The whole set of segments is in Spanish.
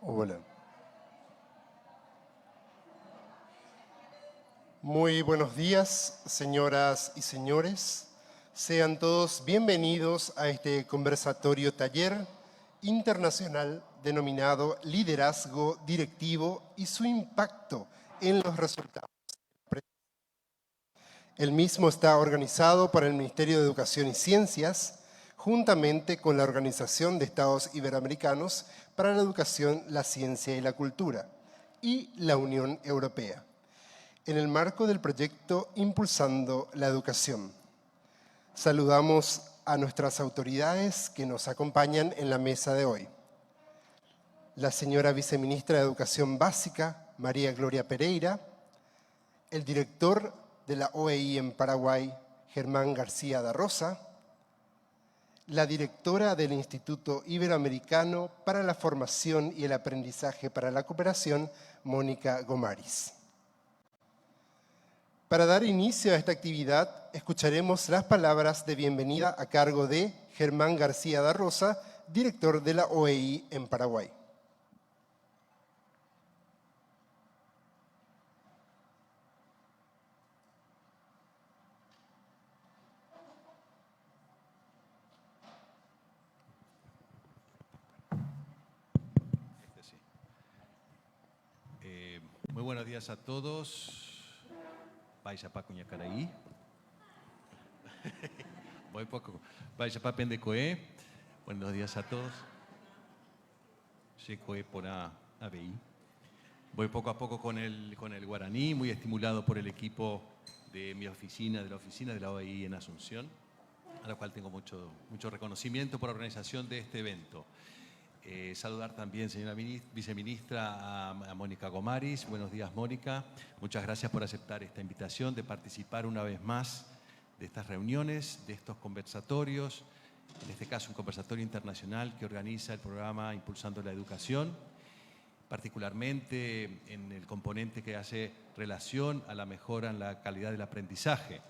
Hola. Muy buenos días, señoras y señores. Sean todos bienvenidos a este conversatorio taller internacional denominado Liderazgo Directivo y su impacto en los resultados. El mismo está organizado por el Ministerio de Educación y Ciencias, juntamente con la Organización de Estados Iberoamericanos para la Educación, la Ciencia y la Cultura, y la Unión Europea, en el marco del proyecto Impulsando la Educación. Saludamos a nuestras autoridades que nos acompañan en la mesa de hoy. La señora Viceministra de Educación Básica, María Gloria Pereira, el director de la OEI en Paraguay, Germán García da Rosa, la directora del Instituto Iberoamericano para la Formación y el Aprendizaje para la Cooperación, Mónica Gomaris. Para dar inicio a esta actividad, escucharemos las palabras de bienvenida a cargo de Germán García da Rosa, director de la OEI en Paraguay. Muy buenos días a todos. Vaya pa Cuñacaraí. Voy poco. Vaya pa Pendecoé. Buenos días a todos. Checoé por ABI. Voy poco a poco con el guaraní, muy estimulado por el equipo de mi oficina, de la OEI en Asunción, a la cual tengo mucho reconocimiento por la organización de este evento. Saludar también, señora viceministra, a Mónica Gomaris. Buenos días, Mónica. Muchas gracias por aceptar esta invitación de participar una vez más de estas reuniones, de estos conversatorios, en este caso un conversatorio internacional que organiza el programa Impulsando la Educación, particularmente en el componente que hace relación a la mejora en la calidad del aprendizaje.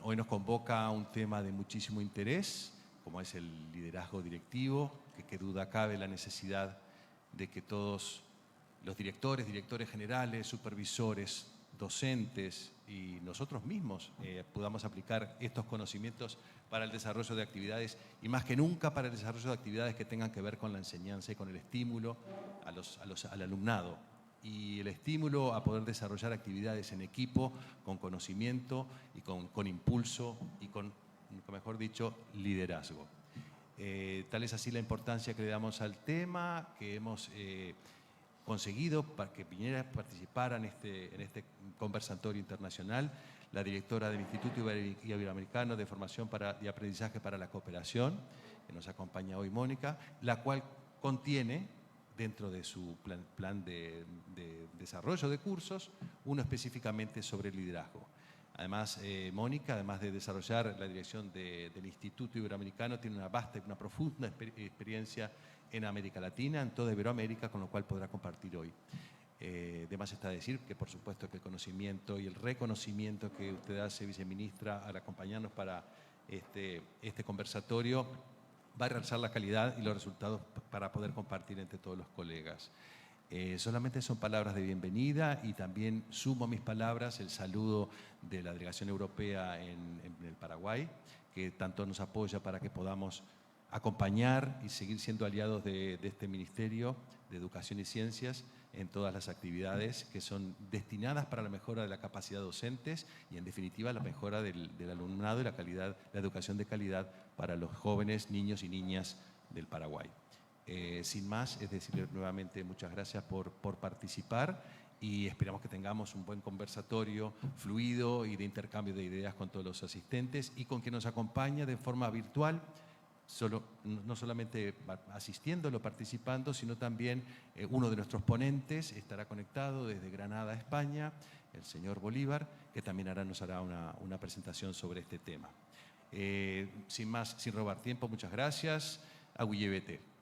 Hoy nos convoca un tema de muchísimo interés, como es el liderazgo directivo, que duda cabe la necesidad de que todos los directores generales, supervisores, docentes y nosotros mismos podamos aplicar estos conocimientos para el desarrollo de actividades y más que nunca para el desarrollo de actividades que tengan que ver con la enseñanza y con el estímulo al alumnado y el estímulo a poder desarrollar actividades en equipo, con conocimiento y con impulso y con, mejor dicho, liderazgo. Tal es así la importancia que le damos al tema, que hemos conseguido para que viniera a participar en este conversatorio internacional la directora del Instituto Iberoamericano de Formación y Aprendizaje para la Cooperación, que nos acompaña hoy, Mónica, la cual contiene dentro de su plan de desarrollo de cursos uno específicamente sobre liderazgo. Además, Mónica, además de desarrollar la dirección del Instituto Iberoamericano, tiene una vasta y una profunda experiencia en América Latina, en toda Iberoamérica, con lo cual podrá compartir hoy. De más está decir que, por supuesto, que el conocimiento y el reconocimiento que usted hace, viceministra, al acompañarnos para este conversatorio, va a realzar la calidad y los resultados para poder compartir entre todos los colegas. Solamente son palabras de bienvenida y también sumo a mis palabras el saludo de la delegación europea en el Paraguay, que tanto nos apoya para que podamos acompañar y seguir siendo aliados de este Ministerio de Educación y Ciencias en todas las actividades que son destinadas para la mejora de la capacidad de docentes y en definitiva la mejora del alumnado y la educación de calidad para los jóvenes, niños y niñas del Paraguay. Sin más, es decirle nuevamente muchas gracias por participar y esperamos que tengamos un buen conversatorio fluido y de intercambio de ideas con todos los asistentes y con quien nos acompaña de forma virtual, no solamente asistiéndolo, participando, sino también uno de nuestros ponentes estará conectado desde Granada, España, el señor Bolívar, que también nos hará una presentación sobre este tema. Sin más, sin robar tiempo, muchas gracias. Agüillevete.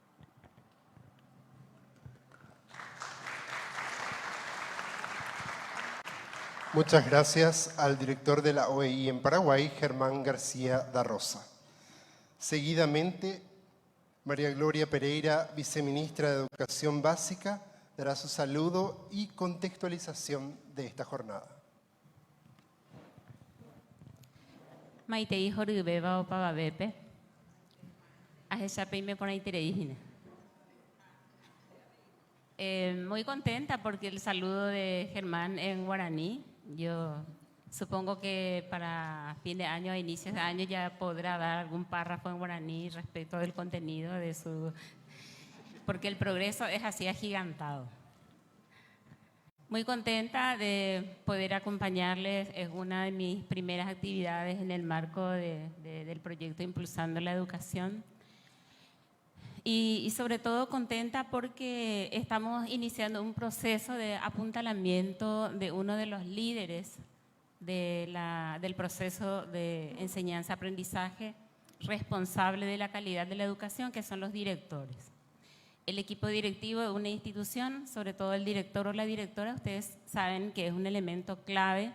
Muchas gracias al director de la OEI en Paraguay, Germán García da Rosa. Seguidamente María Gloria Pereira, viceministra de Educación Básica, dará su saludo y contextualización de esta jornada. Maitei Jorubeba o Pavabepe. Ajechapeime por ahí tereíjine. Muy contenta porque el saludo de Germán en guaraní. Yo supongo que para fin de año, a inicios de año, ya podrá dar algún párrafo en guaraní respecto del contenido de su... Porque el progreso es así agigantado. Muy contenta de poder acompañarles. Es una de mis primeras actividades en el marco del proyecto Impulsando la Educación. Y sobre todo contenta porque estamos iniciando un proceso de apuntalamiento de uno de los líderes del proceso de enseñanza-aprendizaje responsable de la calidad de la educación, que son los directores. El equipo directivo de una institución, sobre todo el director o la directora, ustedes saben que es un elemento clave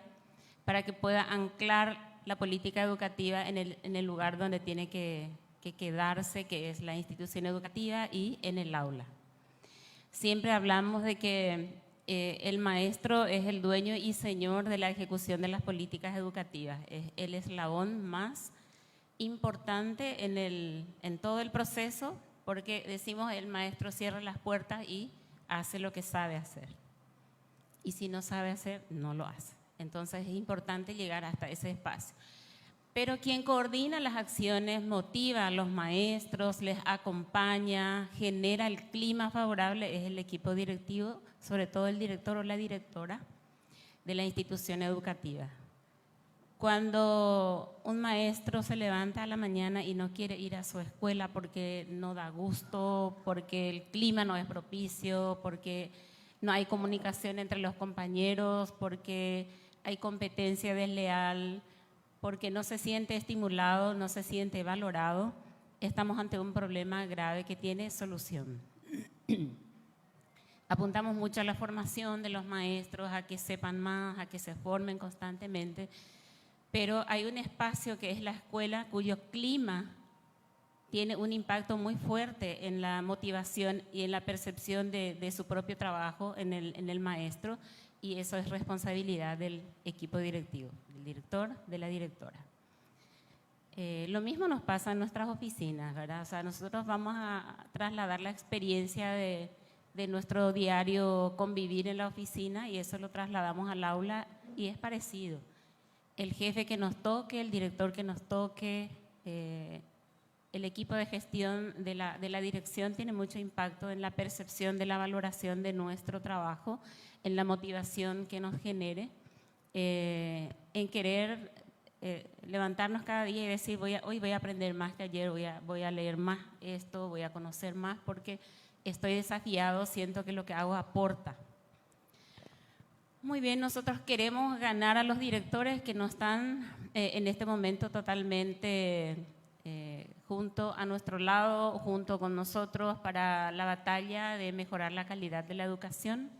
para que pueda anclar la política educativa en el lugar donde tiene que quedarse, que es la institución educativa y en el aula. Siempre hablamos de que el maestro es el dueño y señor de la ejecución de las políticas educativas. Es el eslabón más importante en todo el proceso, porque decimos el maestro cierra las puertas y hace lo que sabe hacer. Y si no sabe hacer, no lo hace. Entonces es importante llegar hasta ese espacio. Pero quien coordina las acciones, motiva a los maestros, les acompaña, genera el clima favorable, es el equipo directivo, sobre todo el director o la directora de la institución educativa. Cuando un maestro se levanta a la mañana y no quiere ir a su escuela porque no da gusto, porque el clima no es propicio, porque no hay comunicación entre los compañeros, porque hay competencia desleal, porque no se siente estimulado, no se siente valorado, estamos ante un problema grave que tiene solución. Apuntamos mucho a la formación de los maestros, a que sepan más, a que se formen constantemente, pero hay un espacio que es la escuela cuyo clima tiene un impacto muy fuerte en la motivación y en la percepción de su propio trabajo en el maestro, y eso es responsabilidad del equipo directivo, del director, de la directora. Lo mismo nos pasa en nuestras oficinas, ¿verdad? O sea, nosotros vamos a trasladar la experiencia de nuestro diario convivir en la oficina y eso lo trasladamos al aula y es parecido. El jefe que nos toque, el director que nos toque, el equipo de gestión de la dirección tiene mucho impacto en la percepción de la valoración de nuestro trabajo, en la motivación que nos genere, en querer levantarnos cada día y decir hoy voy a aprender más que ayer, voy a leer más esto, voy a conocer más porque estoy desafiado, siento que lo que hago aporta. Muy bien, nosotros queremos ganar a los directores que no están en este momento totalmente junto a nuestro lado, junto con nosotros para la batalla de mejorar la calidad de la educación.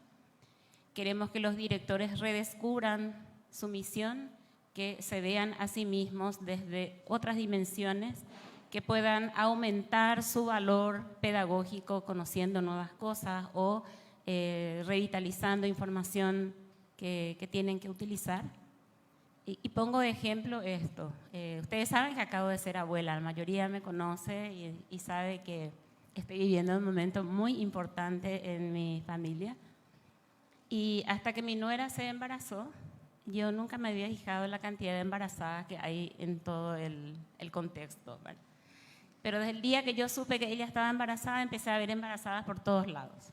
Queremos que los directores redescubran su misión, que se vean a sí mismos desde otras dimensiones, que puedan aumentar su valor pedagógico conociendo nuevas cosas o revitalizando información que tienen que utilizar. Y pongo de ejemplo esto. Ustedes saben que acabo de ser abuela, la mayoría me conoce y sabe que estoy viviendo un momento muy importante en mi familia. Y hasta que mi nuera se embarazó, yo nunca me había fijado en la cantidad de embarazadas que hay en todo el contexto, ¿vale? Pero desde el día que yo supe que ella estaba embarazada, empecé a ver embarazadas por todos lados.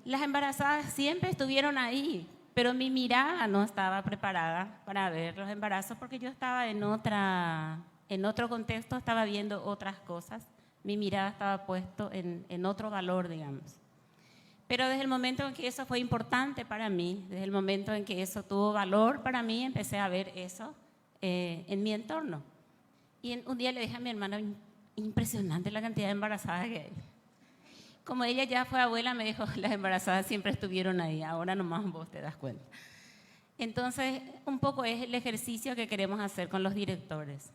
Las embarazadas siempre estuvieron ahí, pero mi mirada no estaba preparada para ver los embarazos porque yo estaba en otro contexto, estaba viendo otras cosas. Mi mirada estaba puesto en otro valor, digamos. Pero desde el momento en que eso fue importante para mí, desde el momento en que eso tuvo valor para mí, empecé a ver eso en mi entorno. Y un día le dije a mi hermana, impresionante la cantidad de embarazadas que hay. Como ella ya fue abuela, me dijo, las embarazadas siempre estuvieron ahí, ahora nomás vos te das cuenta. Entonces, un poco es el ejercicio que queremos hacer con los directores.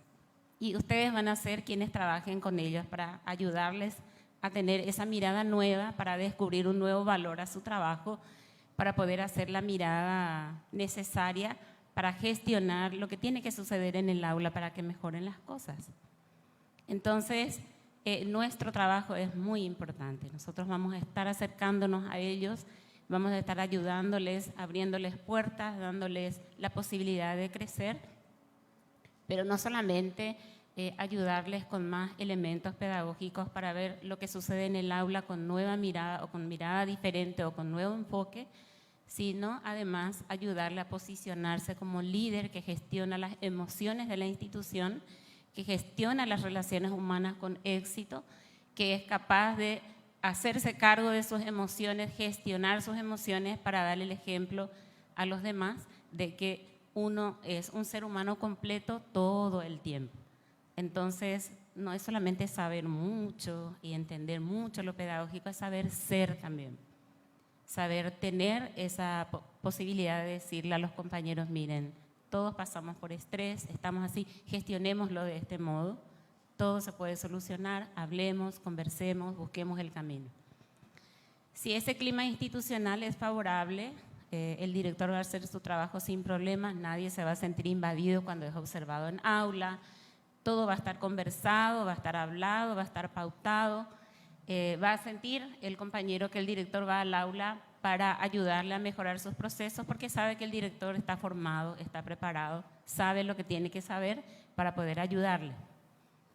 y ustedes van a ser quienes trabajen con ellos para ayudarles a tener esa mirada nueva, para descubrir un nuevo valor a su trabajo, para poder hacer la mirada necesaria para gestionar lo que tiene que suceder en el aula para que mejoren las cosas. Entonces, nuestro trabajo es muy importante. Nosotros vamos a estar acercándonos a ellos, vamos a estar ayudándoles, abriéndoles puertas, dándoles la posibilidad de crecer, pero no solamente ayudarles con más elementos pedagógicos para ver lo que sucede en el aula con nueva mirada o con mirada diferente o con nuevo enfoque, sino además ayudarle a posicionarse como líder que gestiona las emociones de la institución, que gestiona las relaciones humanas con éxito, que es capaz de hacerse cargo de sus emociones, gestionar sus emociones para darle el ejemplo a los demás de que uno es un ser humano completo todo el tiempo. Entonces, no es solamente saber mucho y entender mucho lo pedagógico, es saber ser también. Saber tener esa posibilidad de decirle a los compañeros, miren, todos pasamos por estrés, estamos así, gestionémoslo de este modo, todo se puede solucionar, hablemos, conversemos, busquemos el camino. Si ese clima institucional es favorable, el director va a hacer su trabajo sin problemas, nadie se va a sentir invadido cuando es observado en aula, todo va a estar conversado, va a estar hablado, va a estar pautado, va a sentir el compañero que el director va al aula para ayudarle a mejorar sus procesos porque sabe que el director está formado, está preparado, sabe lo que tiene que saber para poder ayudarle.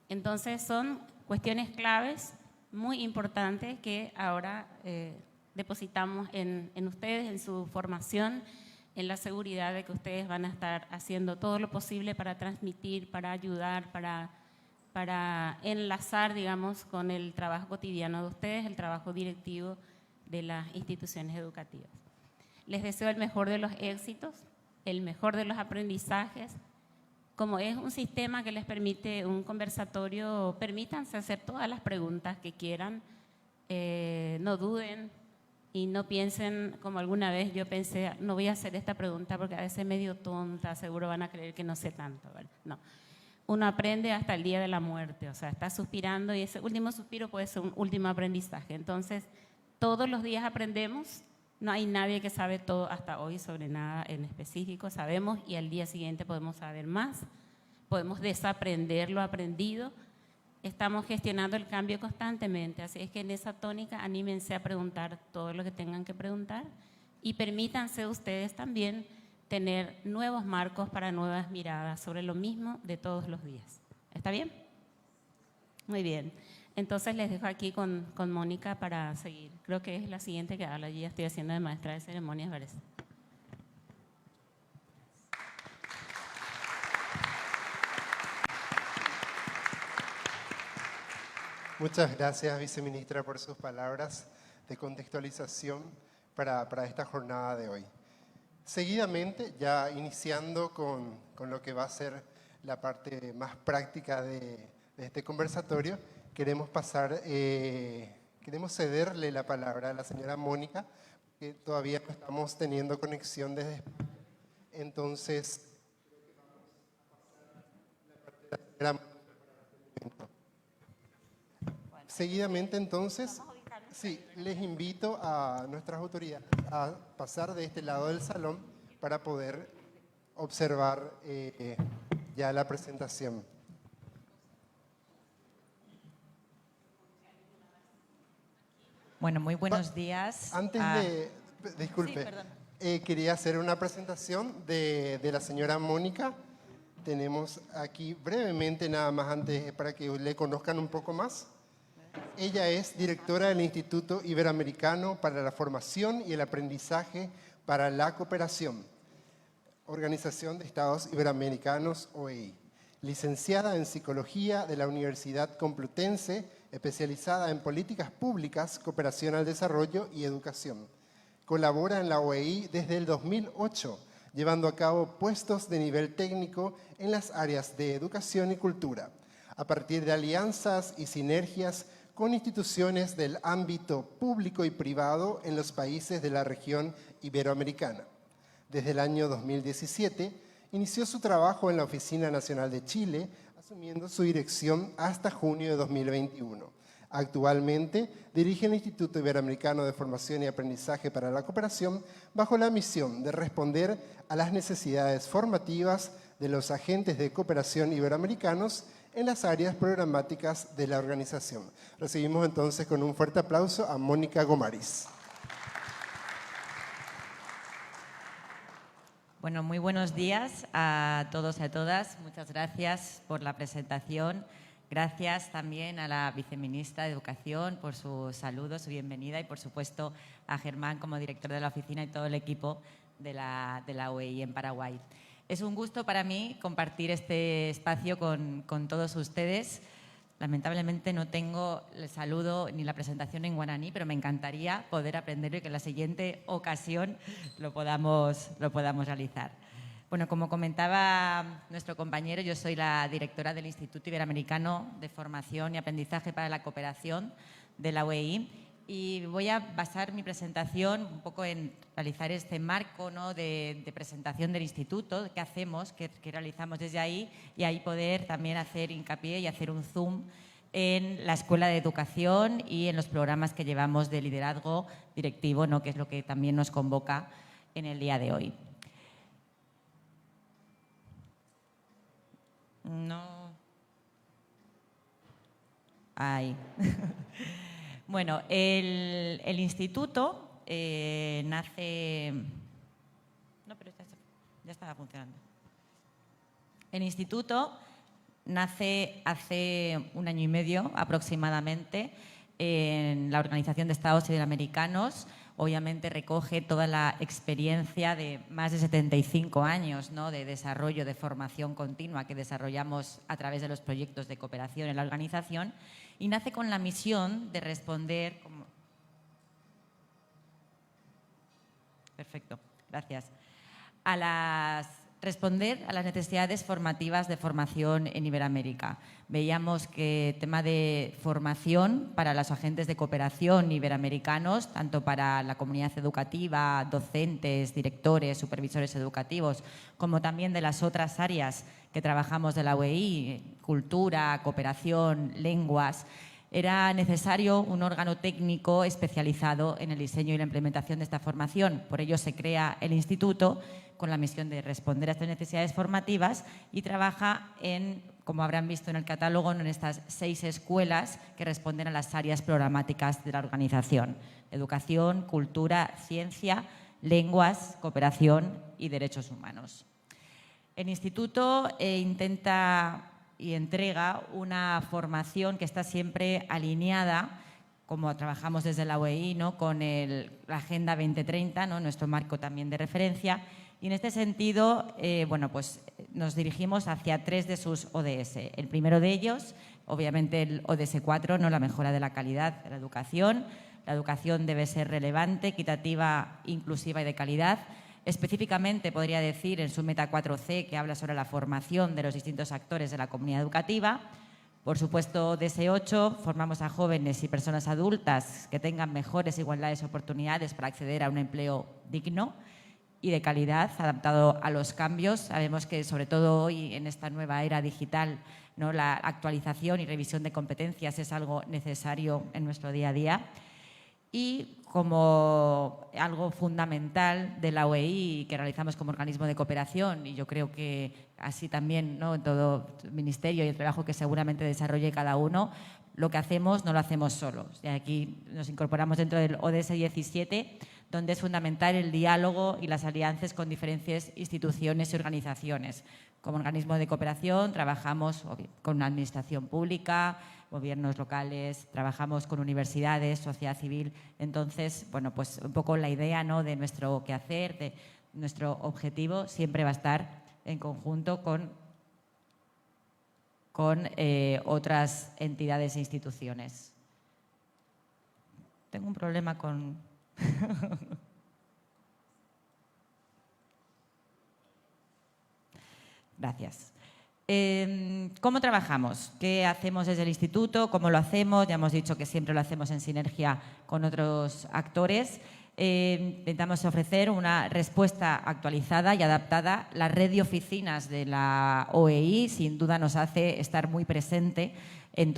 Entonces son cuestiones claves muy importantes que ahora depositamos en ustedes, en su formación, en la seguridad de que ustedes van a estar haciendo todo lo posible para transmitir, para ayudar, para enlazar, digamos, con el trabajo cotidiano de ustedes, el trabajo directivo de las instituciones educativas. Les deseo el mejor de los éxitos, el mejor de los aprendizajes. Como es un sistema que les permite un conversatorio, permítanse hacer todas las preguntas que quieran, no duden y no piensen como alguna vez yo pensé, no voy a hacer esta pregunta porque a veces medio tonta, seguro van a creer que no sé tanto, ¿verdad? No. Uno aprende hasta el día de la muerte, o sea, está suspirando y ese último suspiro puede ser un último aprendizaje. Entonces, todos los días aprendemos, no hay nadie que sabe todo hasta hoy sobre nada en específico, sabemos y al día siguiente podemos saber más, podemos desaprender lo aprendido, estamos gestionando el cambio constantemente, así es que en esa tónica anímense a preguntar todo lo que tengan que preguntar y permítanse ustedes también tener nuevos marcos para nuevas miradas sobre lo mismo de todos los días. ¿Está bien? Muy bien. Entonces les dejo aquí con Mónica para seguir. Creo que es la siguiente que habla. Yo ya estoy haciendo de maestra de ceremonias, parece. Muchas gracias, viceministra, por sus palabras de contextualización para esta jornada de hoy. Seguidamente, ya iniciando con lo que va a ser la parte más práctica de este conversatorio, queremos cederle la palabra a la señora Mónica, que todavía no estamos teniendo conexión desde España. Entonces, seguidamente, entonces, sí, les invito a nuestras autoridades a pasar de este lado del salón para poder observar ya la presentación. Bueno, muy buenos días. Antes disculpe, sí, quería hacer una presentación de la señora Mónica. Tenemos aquí brevemente, nada más antes, para que le conozcan un poco más. Ella es directora del Instituto Iberoamericano para la Formación y el Aprendizaje para la Cooperación, Organización de Estados Iberoamericanos, OEI. Licenciada en Psicología de la Universidad Complutense, especializada en Políticas Públicas, Cooperación al Desarrollo y Educación. Colabora en la OEI desde el 2008, llevando a cabo puestos de nivel técnico en las áreas de educación y cultura, a partir de alianzas y sinergias con instituciones del ámbito público y privado en los países de la región iberoamericana. Desde el año 2017, inició su trabajo en la Oficina Nacional de Chile, asumiendo su dirección hasta junio de 2021. Actualmente dirige el Instituto Iberoamericano de Formación y Aprendizaje para la Cooperación bajo la misión de responder a las necesidades formativas de los agentes de cooperación iberoamericanos en las áreas programáticas de la organización. Recibimos entonces con un fuerte aplauso a Mónica Gomariz. Bueno, muy buenos días a todos y a todas. Muchas gracias por la presentación. Gracias también a la viceministra de Educación por su saludo, su bienvenida y, por supuesto, a Germán como director de la oficina y todo el equipo de la OEI en Paraguay. Es un gusto para mí compartir este espacio con todos ustedes. Lamentablemente no tengo el saludo ni la presentación en guaraní, pero me encantaría poder aprenderlo y que en la siguiente ocasión lo podamos realizar. Bueno, como comentaba nuestro compañero, yo soy la directora del Instituto Iberoamericano de Formación y Aprendizaje para la Cooperación de la OEI y voy a basar mi presentación un poco en realizar este marco, ¿no?, de presentación del instituto, qué hacemos, qué realizamos desde ahí y ahí poder también hacer hincapié y hacer un zoom en la Escuela de Educación y en los programas que llevamos de liderazgo directivo, ¿no?, que es lo que también nos convoca en el día de hoy. No. Ahí. Bueno, el instituto nace... No, pero ya estaba funcionando. El instituto nace hace 1 año y medio aproximadamente en la Organización de Estados Iberoamericanos. Obviamente recoge toda la experiencia de más de 75 años, ¿no?, de desarrollo, de formación continua que desarrollamos a través de los proyectos de cooperación en la organización y nace con la misión de responder... Perfecto, gracias. Responder a las necesidades formativas de formación en Iberoamérica. Veíamos que el tema de formación para los agentes de cooperación iberoamericanos, tanto para la comunidad educativa, docentes, directores, supervisores educativos, como también de las otras áreas que trabajamos de la OEI, cultura, cooperación, lenguas, era necesario un órgano técnico especializado en el diseño y la implementación de esta formación. Por ello se crea el instituto con la misión de responder a estas necesidades formativas y trabaja en, como habrán visto en el catálogo, en estas 6 escuelas que responden a las áreas programáticas de la organización: educación, cultura, ciencia, lenguas, cooperación y derechos humanos. El instituto intenta y entrega una formación que está siempre alineada, como trabajamos desde la OEI, ¿no?, con la Agenda 2030, ¿no?, nuestro marco también de referencia. Y en este sentido, bueno, pues nos dirigimos hacia 3 de sus ODS. El primero de ellos, obviamente el ODS 4, ¿no?, la mejora de la calidad de la educación. La educación debe ser relevante, equitativa, inclusiva y de calidad. Específicamente, podría decir, en su meta 4C, que habla sobre la formación de los distintos actores de la comunidad educativa. Por supuesto, ODS 8, formamos a jóvenes y personas adultas que tengan mejores igualdades de oportunidades para acceder a un empleo digno y de calidad, adaptado a los cambios. Sabemos que, sobre todo hoy, en esta nueva era digital, ¿no?, la actualización y revisión de competencias es algo necesario en nuestro día a día. Y como algo fundamental de la OEI que realizamos como organismo de cooperación, y yo creo que así también, ¿no?, en todo el ministerio y el trabajo que seguramente desarrolle cada uno, lo que hacemos no lo hacemos solos. Y aquí nos incorporamos dentro del ODS 17, donde es fundamental el diálogo y las alianzas con diferentes instituciones y organizaciones. Como organismo de cooperación trabajamos con una administración pública, gobiernos locales, trabajamos con universidades, sociedad civil. Entonces, bueno, pues un poco la idea, ¿no?, de nuestro quehacer, de nuestro objetivo, siempre va a estar en conjunto con otras entidades e instituciones. Tengo un problema con... Gracias. ¿Cómo trabajamos? ¿Qué hacemos desde el instituto? ¿Cómo lo hacemos? Ya hemos dicho que siempre lo hacemos en sinergia con otros actores. intentamos ofrecer una respuesta actualizada y adaptada. La red de oficinas de la OEI sin duda nos hace estar muy presente en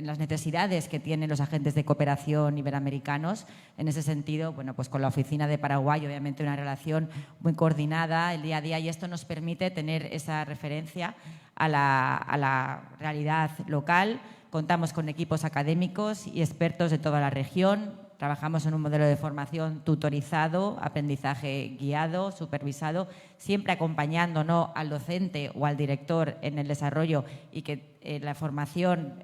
las necesidades que tienen los agentes de cooperación iberoamericanos. En ese sentido, bueno, pues con la oficina de Paraguay, obviamente una relación muy coordinada el día a día, y esto nos permite tener esa referencia a la realidad local. Contamos con equipos académicos y expertos de toda la región. Trabajamos en un modelo de formación tutorizado, aprendizaje guiado, supervisado, siempre acompañando, ¿no?, al docente o al director en el desarrollo, y que la formación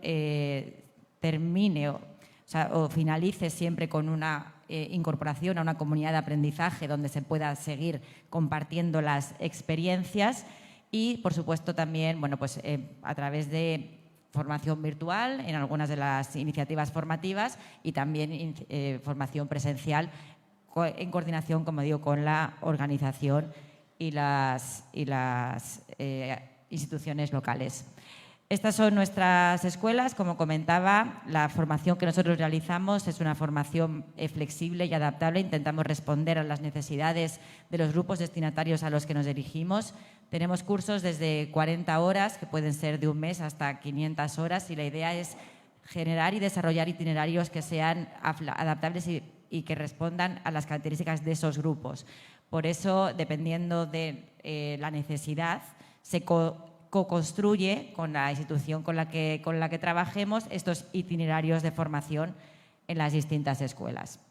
termine o finalice siempre con una incorporación a una comunidad de aprendizaje donde se pueda seguir compartiendo las experiencias. Y, por supuesto, también, bueno, pues, a través de formación virtual en algunas de las iniciativas formativas, y también formación presencial en coordinación, como digo, con la organización y las instituciones locales. Estas son nuestras escuelas. Como comentaba, la formación que nosotros realizamos es una formación flexible y adaptable. Intentamos responder a las necesidades de los grupos destinatarios a los que nos dirigimos. Tenemos cursos desde 40 horas, que pueden ser de un mes, hasta 500 horas, y la idea es generar y desarrollar itinerarios que sean adaptables y que respondan a las características de esos grupos. Por eso, dependiendo de la necesidad, se co-construye con la institución con la que trabajemos estos itinerarios de formación en las distintas escuelas.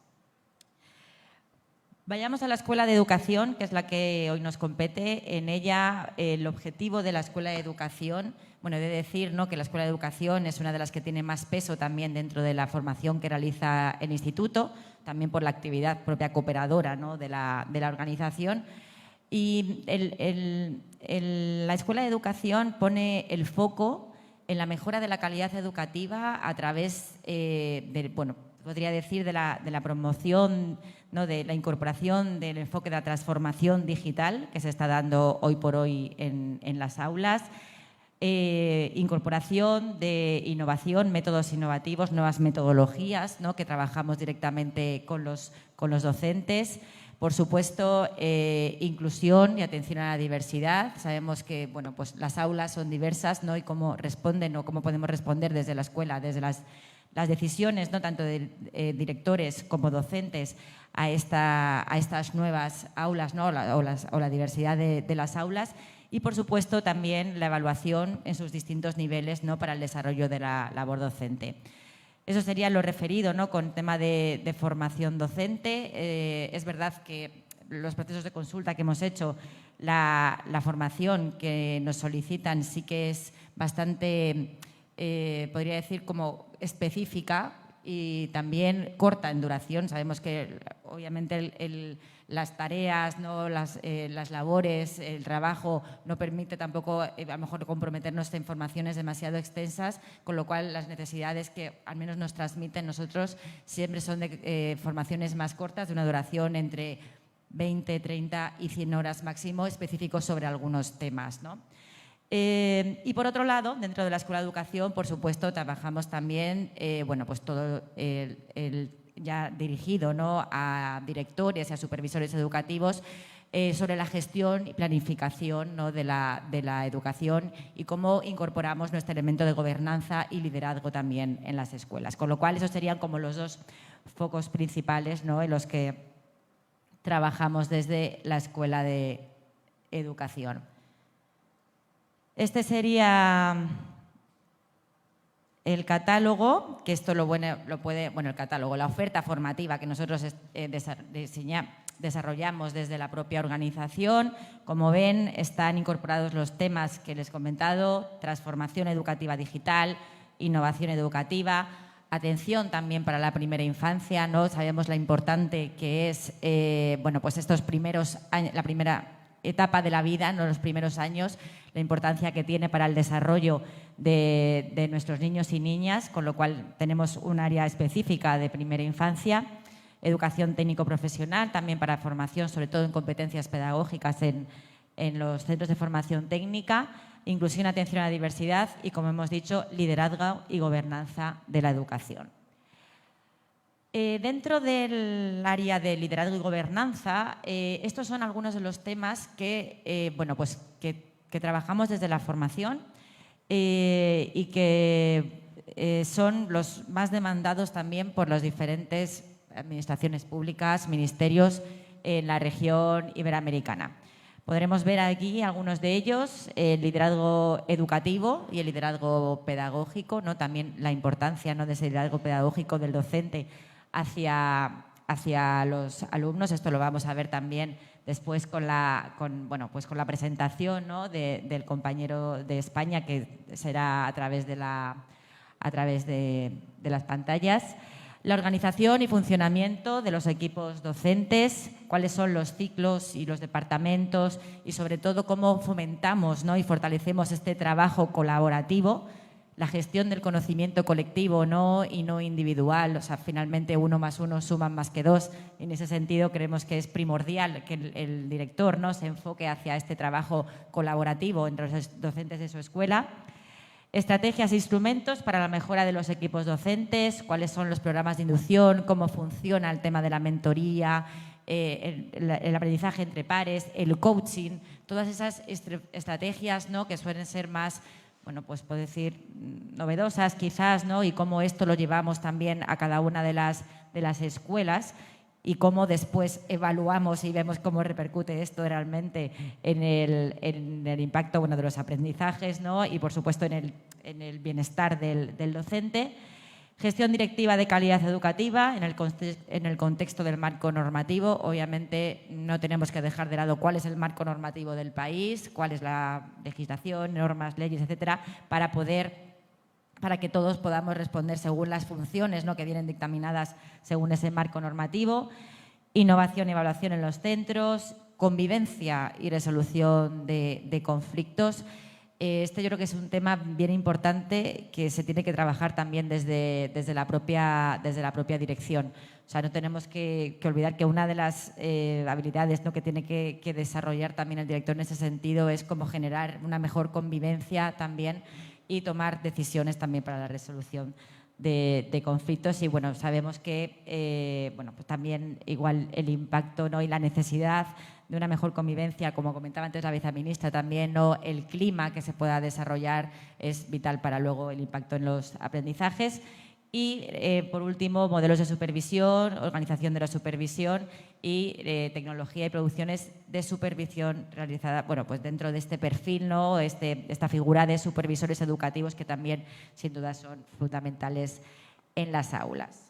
Vayamos a la Escuela de Educación, que es la que hoy nos compete. En ella, el objetivo de la Escuela de Educación, bueno, he de decir, ¿no?, que la Escuela de Educación es una de las que tiene más peso también dentro de la formación que realiza el Instituto, también por la actividad propia cooperadora, ¿no?, de la organización. Y la Escuela de Educación pone el foco en la mejora de la calidad educativa a través podría decir, de la promoción, ¿no?, de la incorporación del enfoque de la transformación digital que se está dando hoy por hoy en las aulas, incorporación de innovación, métodos innovativos, nuevas metodologías, ¿no?, que trabajamos directamente con los docentes. Por supuesto, inclusión y atención a la diversidad. Sabemos que, bueno, pues las aulas son diversas, ¿no?, y cómo responden o cómo podemos responder desde la escuela, desde las decisiones, ¿no?, tanto de directores como docentes a estas nuevas aulas, ¿no?, o la diversidad de las aulas. Y, por supuesto, también la evaluación en sus distintos niveles, ¿no?, para el desarrollo de la labor docente. Eso sería lo referido, ¿no?, con tema de formación docente. Es verdad que los procesos de consulta que hemos hecho, la formación que nos solicitan sí que es bastante, podría decir, como específica y también corta en duración. Sabemos que, obviamente, las tareas, ¿no?, las labores, el trabajo no permite tampoco a lo mejor comprometernos en formaciones demasiado extensas, con lo cual las necesidades que al menos nos transmiten nosotros siempre son de formaciones más cortas, de una duración entre 20, 30 y 100 horas máximo, específicos sobre algunos temas, ¿no? Y por otro lado, dentro de la Escuela de Educación, por supuesto, trabajamos también, bueno, pues todo ya dirigido, ¿no?, a directores y a supervisores educativos sobre la gestión y planificación, ¿no?, de la educación, y cómo incorporamos nuestro elemento de gobernanza y liderazgo también en las escuelas. Con lo cual, esos serían como los dos focos principales, ¿no?, en los que trabajamos desde la Escuela de Educación. Este sería el catálogo, que esto el catálogo, la oferta formativa que nosotros desarrollamos desde la propia organización. Como ven, están incorporados los temas que les he comentado: transformación educativa digital, innovación educativa, atención también para la primera infancia, ¿no? Sabemos la importante que es, bueno, pues estos primeros años, la primera etapa de la vida, ¿no?, los primeros años, la importancia que tiene para el desarrollo de nuestros niños y niñas, con lo cual tenemos un área específica de primera infancia. Educación técnico-profesional, también para formación, sobre todo en competencias pedagógicas en los centros de formación técnica. Inclusión, atención a la diversidad y, como hemos dicho, liderazgo y gobernanza de la educación. Dentro del área de liderazgo y gobernanza, estos son algunos de los temas que, bueno, pues que trabajamos desde la formación y que son los más demandados también por las diferentes administraciones públicas, ministerios en la región iberoamericana. Podremos ver aquí algunos de ellos, el liderazgo educativo y el liderazgo pedagógico, ¿no? También la importancia, ¿no?, de ese liderazgo pedagógico del docente hacia los alumnos. Esto lo vamos a ver también después con la presentación, ¿no?, del compañero de España, que será a través de las pantallas. La organización y funcionamiento de los equipos docentes, cuáles son los ciclos y los departamentos y, sobre todo, cómo fomentamos, ¿no?, y fortalecemos este trabajo colaborativo, la gestión del conocimiento colectivo, ¿no?, y no individual. O sea, finalmente 1 más 1 suman más que 2. En ese sentido, creemos que es primordial que el director, ¿no?, se enfoque hacia este trabajo colaborativo entre los docentes de su escuela. Estrategias e instrumentos para la mejora de los equipos docentes, cuáles son los programas de inducción, cómo funciona el tema de la mentoría, el aprendizaje entre pares, el coaching, todas esas estrategias, ¿no?, que suelen ser más, bueno, pues puedo decir, novedosas quizás, ¿no?, y cómo esto lo llevamos también a cada una de las escuelas y cómo después evaluamos y vemos cómo repercute esto realmente en el impacto, bueno, de los aprendizajes, ¿no?, y, por supuesto, en el bienestar del docente. Gestión directiva de calidad educativa en el contexto del marco normativo. Obviamente no tenemos que dejar de lado cuál es el marco normativo del país, cuál es la legislación, normas, leyes, etcétera, para que todos podamos responder según las funciones, ¿no?, que vienen dictaminadas según ese marco normativo. Innovación y evaluación en los centros, convivencia y resolución de conflictos. Este yo creo que es un tema bien importante que se tiene que trabajar también desde la propia dirección. O sea, no tenemos que olvidar que una de las habilidades, ¿no?, que tiene que desarrollar también el director en ese sentido es cómo generar una mejor convivencia también y tomar decisiones también para la resolución de conflictos. Y, bueno, sabemos que pues también igual el impacto, ¿no?, y la necesidad de una mejor convivencia, como comentaba antes la viceministra también, ¿no?, el clima que se pueda desarrollar es vital para luego el impacto en los aprendizajes. Y, por último, modelos de supervisión, organización de la supervisión y tecnología y producciones de supervisión realizada, bueno, pues dentro de este perfil, ¿no?, esta figura de supervisores educativos que también, sin duda, son fundamentales en las aulas.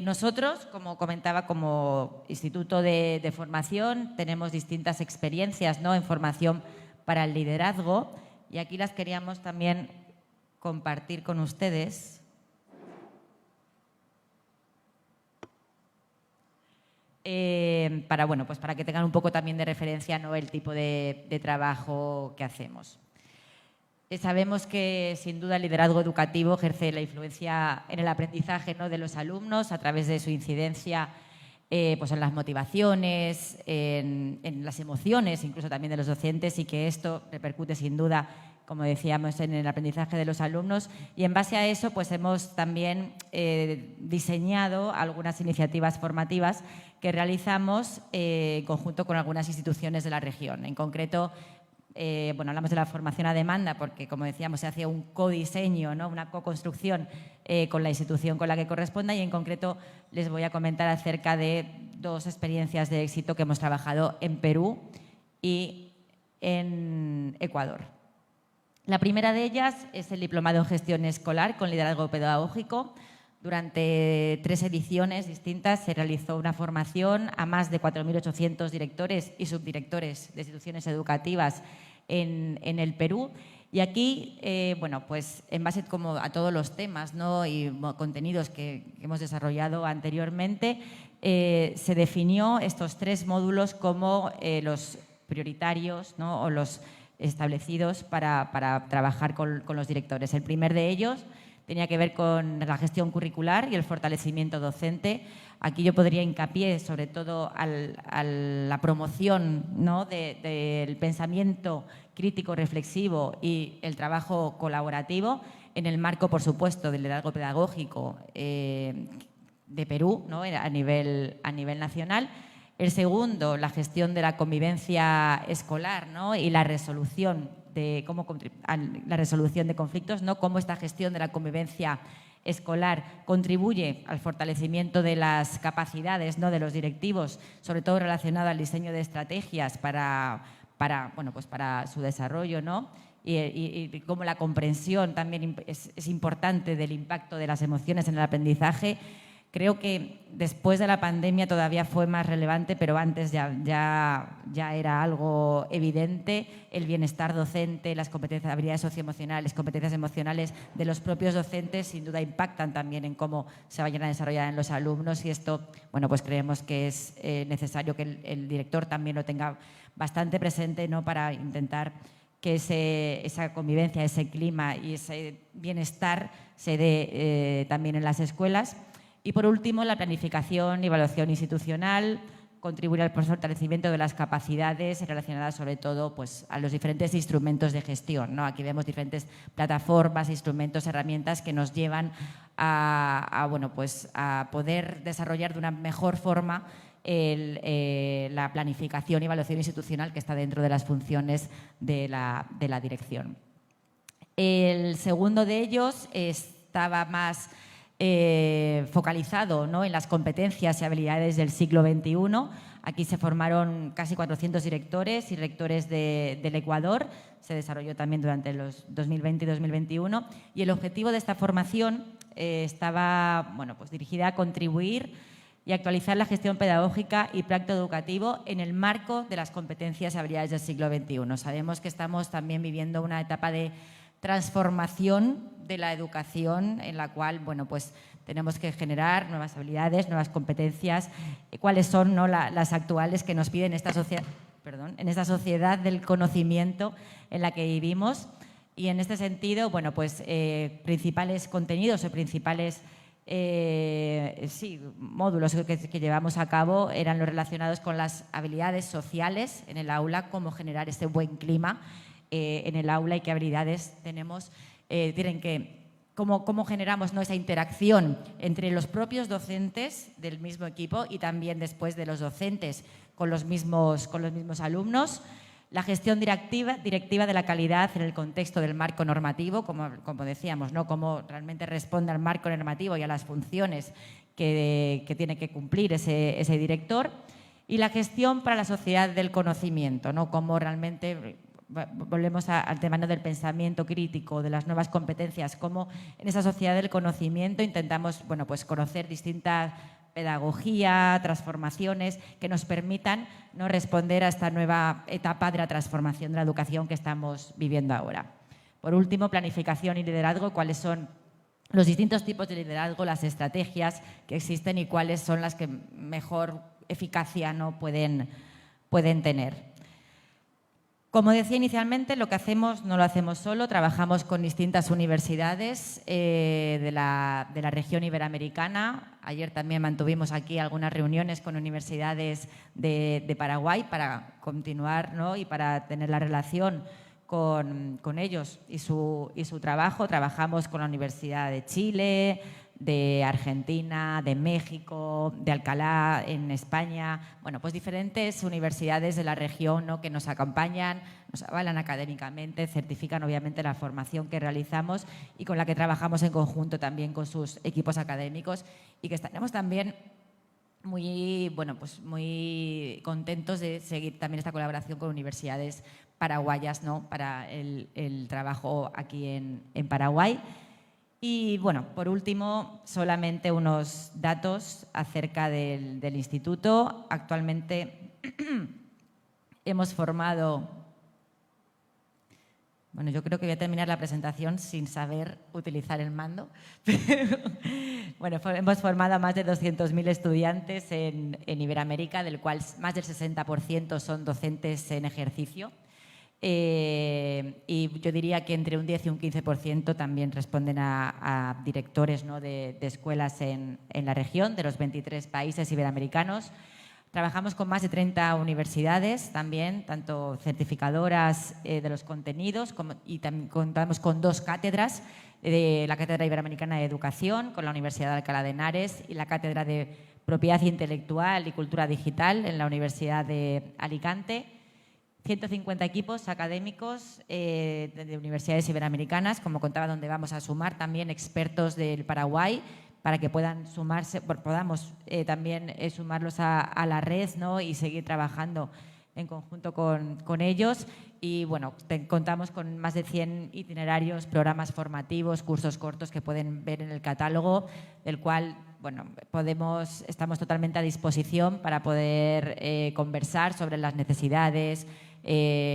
Nosotros, como comentaba, como Instituto de Formación, tenemos distintas experiencias, ¿no?, en formación para el liderazgo, y aquí las queríamos también compartir con ustedes. Para que tengan un poco también de referencia, ¿no?, el tipo de trabajo que hacemos. Sabemos que, sin duda, el liderazgo educativo ejerce la influencia en el aprendizaje, ¿no?, de los alumnos a través de su incidencia pues en las motivaciones, en las emociones, incluso también de los docentes, y que esto repercute, sin duda, como decíamos, en el aprendizaje de los alumnos. Y en base a eso, pues hemos también diseñado algunas iniciativas formativas que realizamos en conjunto con algunas instituciones de la región. En concreto, hablamos de la formación a demanda porque, como decíamos, se hace un codiseño, ¿no?, una co-construcción con la institución con la que corresponda, y en concreto les voy a comentar acerca de 2 experiencias de éxito que hemos trabajado en Perú y en Ecuador. La primera de ellas es el Diplomado en Gestión Escolar con Liderazgo Pedagógico. Durante 3 ediciones distintas se realizó una formación a más de 4.800 directores y subdirectores de instituciones educativas en el Perú. Y aquí, pues en base como a todos los temas, ¿no?, y contenidos que hemos desarrollado anteriormente, se definió estos 3 módulos como los prioritarios, ¿no?, o los establecidos para trabajar con los directores. El primer de ellos tenía que ver con la gestión curricular y el fortalecimiento docente. Aquí yo podría hincapié sobre todo a la promoción, ¿no?, del pensamiento crítico reflexivo y el trabajo colaborativo en el marco, por supuesto, del liderazgo pedagógico de Perú, ¿no? a nivel nacional. El segundo, la gestión de la convivencia escolar, ¿no? y la resolución de conflictos, ¿no? Cómo esta gestión de la convivencia escolar contribuye al fortalecimiento de las capacidades, ¿no? de los directivos, sobre todo relacionado al diseño de estrategias para su desarrollo, ¿no? y cómo la comprensión también es importante del impacto de las emociones en el aprendizaje. Creo que después de la pandemia todavía fue más relevante, pero antes ya era algo evidente. El bienestar docente, las competencias, habilidades socioemocionales, competencias emocionales de los propios docentes, sin duda impactan también en cómo se vayan a desarrollar en los alumnos, y esto, bueno, pues creemos que es necesario que el director también lo tenga bastante presente, ¿no? Para intentar que esa convivencia, ese clima y ese bienestar se dé también en las escuelas. Y, por último, la planificación y evaluación institucional, contribuir al fortalecimiento de las capacidades relacionadas, sobre todo, pues, a los diferentes instrumentos de gestión, ¿no? Aquí vemos diferentes plataformas, instrumentos, herramientas que nos llevan a poder desarrollar de una mejor forma la planificación y evaluación institucional que está dentro de las funciones de la dirección. El segundo de ellos estaba más focalizado, ¿no? en las competencias y habilidades del siglo XXI. Aquí se formaron casi 400 directores y rectores del Ecuador. Se desarrolló también durante los 2020 y 2021. Y el objetivo de esta formación estaba dirigida a contribuir y actualizar la gestión pedagógica y práctico educativo en el marco de las competencias y habilidades del siglo XXI. Sabemos que estamos también viviendo una etapa de transformación de la educación, en la cual tenemos que generar nuevas habilidades, nuevas competencias. ¿Cuáles son, ¿no? las actuales que nos piden en esta sociedad del conocimiento en la que vivimos? Y en este sentido, principales contenidos o principales módulos que llevamos a cabo eran los relacionados con las habilidades sociales en el aula, cómo generar ese buen clima en el aula y qué habilidades tenemos, cómo generamos, ¿no? esa interacción entre los propios docentes del mismo equipo y también después de los docentes con los mismos alumnos. La gestión directiva de la calidad en el contexto del marco normativo, como decíamos, ¿no? Cómo realmente responde al marco normativo y a las funciones que tiene que cumplir ese director. Y la gestión para la sociedad del conocimiento, ¿no? Cómo realmente volvemos al tema del pensamiento crítico, de las nuevas competencias, cómo en esa sociedad del conocimiento intentamos conocer distintas pedagogía, transformaciones que nos permitan, ¿no? responder a esta nueva etapa de la transformación de la educación que estamos viviendo ahora. Por último, planificación y liderazgo, cuáles son los distintos tipos de liderazgo, las estrategias que existen y cuáles son las que mejor eficacia, ¿no? pueden tener. Como decía inicialmente, lo que hacemos no lo hacemos solo, trabajamos con distintas universidades de la región iberoamericana. Ayer también mantuvimos aquí algunas reuniones con universidades de Paraguay para continuar, ¿no? y para tener la relación con ellos y su trabajo. Trabajamos con la Universidad de Chile, de Argentina, de México, de Alcalá en España, diferentes universidades de la región, ¿no? que nos acompañan, nos avalan académicamente, certifican obviamente la formación que realizamos y con la que trabajamos en conjunto también con sus equipos académicos, y que estaremos también muy contentos de seguir también esta colaboración con universidades paraguayas, ¿no? para el trabajo aquí en Paraguay. Y, por último, solamente unos datos acerca del instituto. Actualmente hemos formado... yo creo que voy a terminar la presentación sin saber utilizar el mando. Hemos formado a más de 200.000 estudiantes en Iberoamérica, del cual más del 60% son docentes en ejercicio. Y yo diría que entre un 10 y un 15% también responden a directores, ¿no? de escuelas en la región, de los 23 países iberoamericanos. Trabajamos con más de 30 universidades también, tanto certificadoras de los contenidos y también contamos con 2 cátedras, la Cátedra Iberoamericana de Educación con la Universidad de Alcalá de Henares y la Cátedra de Propiedad Intelectual y Cultura Digital en la Universidad de Alicante. 150 equipos académicos de universidades iberoamericanas, como contaba, donde vamos a sumar también expertos del Paraguay, para que puedan sumarse, podamos también sumarlos a la red, ¿no? Y seguir trabajando en conjunto con ellos. Y bueno, contamos con más de 100 itinerarios, programas formativos, cursos cortos que pueden ver en el catálogo, del cual bueno, estamos totalmente a disposición para poder conversar sobre las necesidades,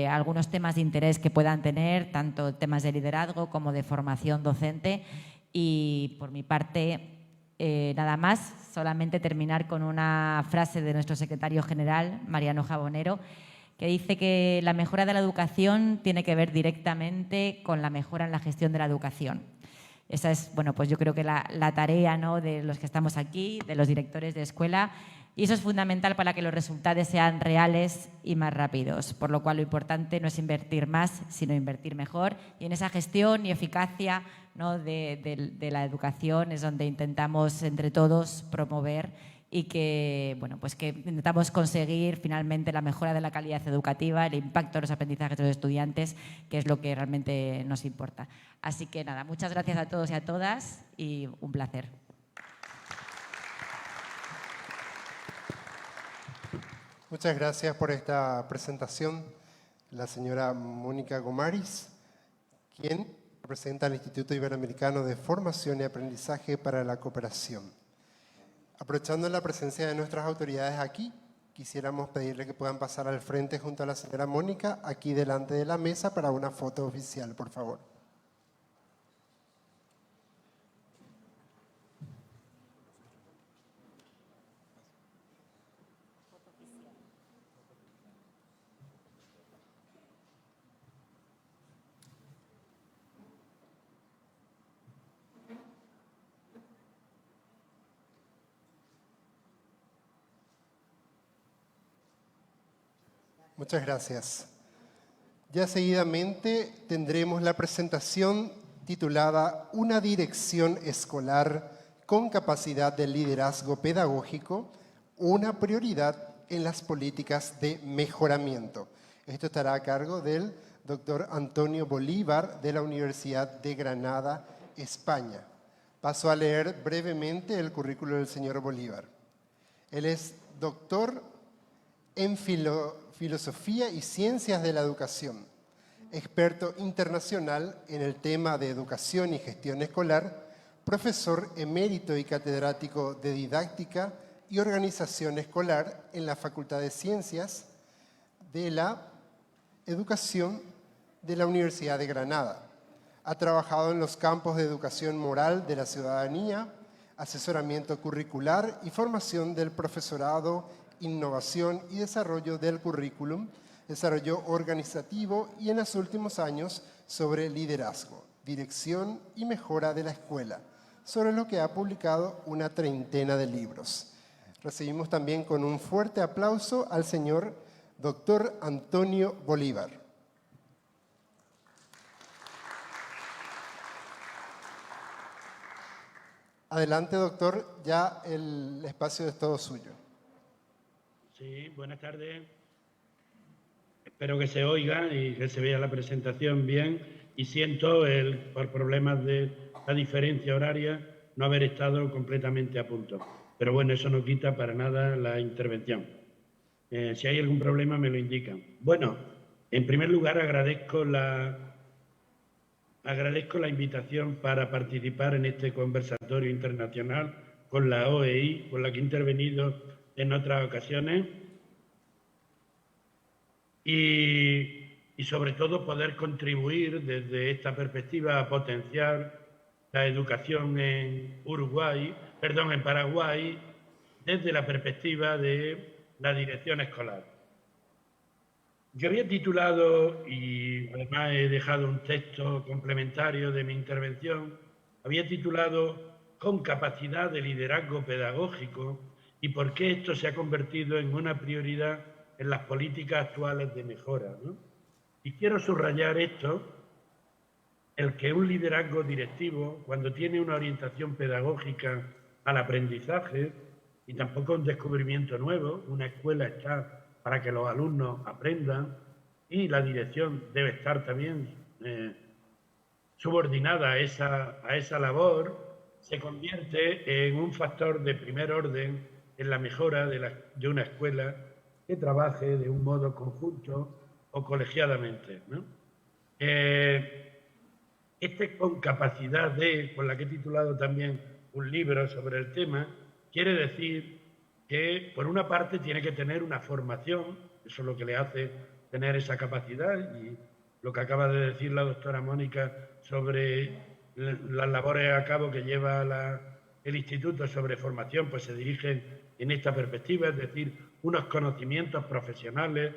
algunos temas de interés que puedan tener, tanto temas de liderazgo como de formación docente. Y por mi parte, nada más, solamente terminar con una frase de nuestro secretario general, Mariano Jabonero, que dice que la mejora de la educación tiene que ver directamente con la mejora en la gestión de la educación. Esa es, bueno, pues yo creo que la tarea, ¿no?, de los que estamos aquí, de los directores de escuela, y eso es fundamental para que los resultados sean reales y más rápidos, por lo cual lo importante no es invertir más, sino invertir mejor, y en esa gestión y eficacia, ¿no?, de la educación es donde intentamos entre todos promover y que, bueno, pues que intentamos conseguir finalmente la mejora de la calidad educativa, el impacto de los aprendizajes de los estudiantes, que es lo que realmente nos importa. Así que nada, muchas gracias a todos y a todas y un placer. Muchas gracias por esta presentación, la señora Mónica Gomaris, quien representa al Instituto Iberoamericano de Formación y Aprendizaje para la Cooperación. Aprovechando la presencia de nuestras autoridades aquí, quisiéramos pedirle que puedan pasar al frente junto a la señora Mónica, aquí delante de la mesa, para una foto oficial, por favor. Muchas gracias. Ya seguidamente tendremos la presentación titulada Una dirección escolar con capacidad de liderazgo pedagógico, una prioridad en las políticas de mejoramiento. Esto estará a cargo del doctor Antonio Bolívar de la Universidad de Granada, España. Paso a leer brevemente el currículo del señor Bolívar. Él es doctor en Filosofía y Ciencias de la Educación, experto internacional en el tema de educación y gestión escolar, profesor emérito y catedrático de didáctica y organización escolar en la Facultad de Ciencias de la Educación de la Universidad de Granada. Ha trabajado en los campos de educación moral de la ciudadanía, asesoramiento curricular y formación del profesorado, innovación y desarrollo del currículum, desarrollo organizativo y en los últimos años sobre liderazgo, dirección y mejora de la escuela, sobre lo que ha publicado una 30 de libros. Recibimos también con un fuerte aplauso al señor doctor Antonio Bolívar. Adelante, doctor, ya el espacio es todo suyo. Sí, buenas tardes. Espero que se oiga y que se vea la presentación bien. Y siento, por problemas de la diferencia horaria, no haber estado completamente a punto. Pero bueno, eso no quita para nada la intervención. Si hay algún problema, me lo indican. Bueno, en primer lugar, agradezco la invitación para participar en este conversatorio internacional con la OEI, con la que he intervenido en otras ocasiones, y sobre todo poder contribuir desde esta perspectiva a potenciar la educación en Paraguay, desde la perspectiva de la dirección escolar. Yo había titulado, y además he dejado un texto complementario de mi intervención, había titulado Con capacidad de liderazgo pedagógico, y por qué esto se ha convertido en una prioridad en las políticas actuales de mejora, ¿no? Y quiero subrayar esto, el que un liderazgo directivo, cuando tiene una orientación pedagógica al aprendizaje, y tampoco un descubrimiento nuevo, una escuela está para que los alumnos aprendan, y la dirección debe estar también subordinada a esa labor, se convierte en un factor de primer orden en la mejora de una escuela que trabaje de un modo conjunto o colegiadamente, ¿no? Con capacidad con la que he titulado también un libro sobre el tema, quiere decir que, por una parte, tiene que tener una formación, eso es lo que le hace tener esa capacidad, y lo que acaba de decir la doctora Mónica sobre las labores a cabo que lleva el Instituto sobre formación, pues se dirigen en esta perspectiva, es decir, unos conocimientos profesionales,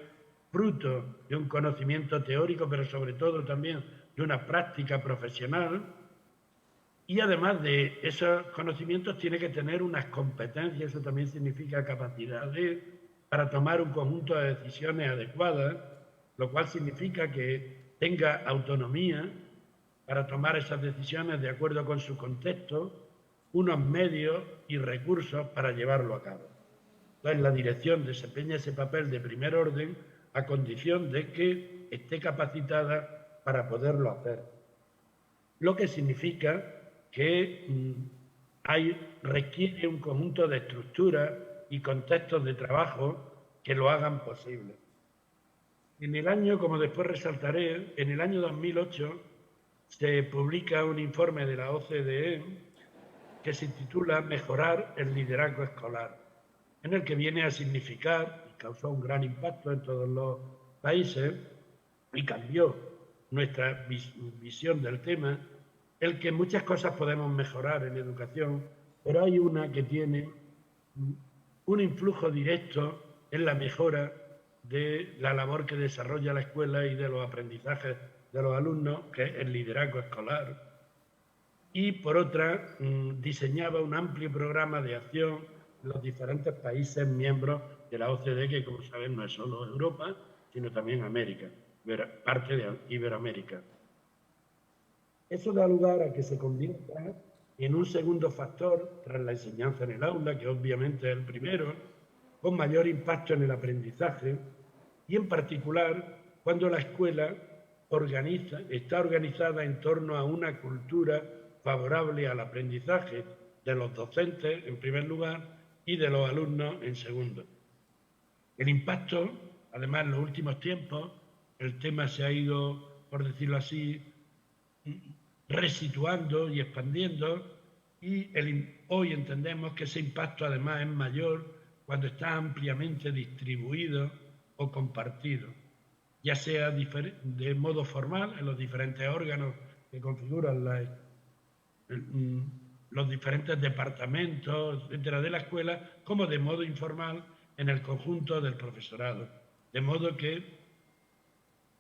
fruto de un conocimiento teórico, pero sobre todo también de una práctica profesional, y además de esos conocimientos tiene que tener unas competencias, eso también significa capacidad para tomar un conjunto de decisiones adecuadas, lo cual significa que tenga autonomía para tomar esas decisiones de acuerdo con su contexto, unos medios y recursos para llevarlo a cabo. Entonces, la dirección desempeña ese papel de primer orden a condición de que esté capacitada para poderlo hacer. Lo que significa que requiere un conjunto de estructuras y contextos de trabajo que lo hagan posible. En el año, como después resaltaré, en el año 2008 se publica un informe de la OCDE que se titula Mejorar el liderazgo escolar, en el que viene a significar, y causó un gran impacto en todos los países, y cambió nuestra visión del tema, el que muchas cosas podemos mejorar en educación, pero hay una que tiene un influjo directo en la mejora de la labor que desarrolla la escuela y de los aprendizajes de los alumnos, que es el liderazgo escolar. Y por otra, diseñaba un amplio programa de acción en los diferentes países miembros de la OCDE, que como saben no es solo Europa, sino también América, parte de Iberoamérica. Eso da lugar a que se convierta en un segundo factor tras la enseñanza en el aula, que obviamente es el primero, con mayor impacto en el aprendizaje, y en particular cuando la escuela está organizada en torno a una cultura favorable al aprendizaje de los docentes, en primer lugar, y de los alumnos, en segundo. El impacto, además, en los últimos tiempos, el tema se ha ido, por decirlo así, resituando y expandiendo, y hoy entendemos que ese impacto además es mayor cuando está ampliamente distribuido o compartido, ya sea de modo formal en los diferentes órganos que configuran los diferentes departamentos, etcétera, de la escuela, como de modo informal en el conjunto del profesorado. De modo que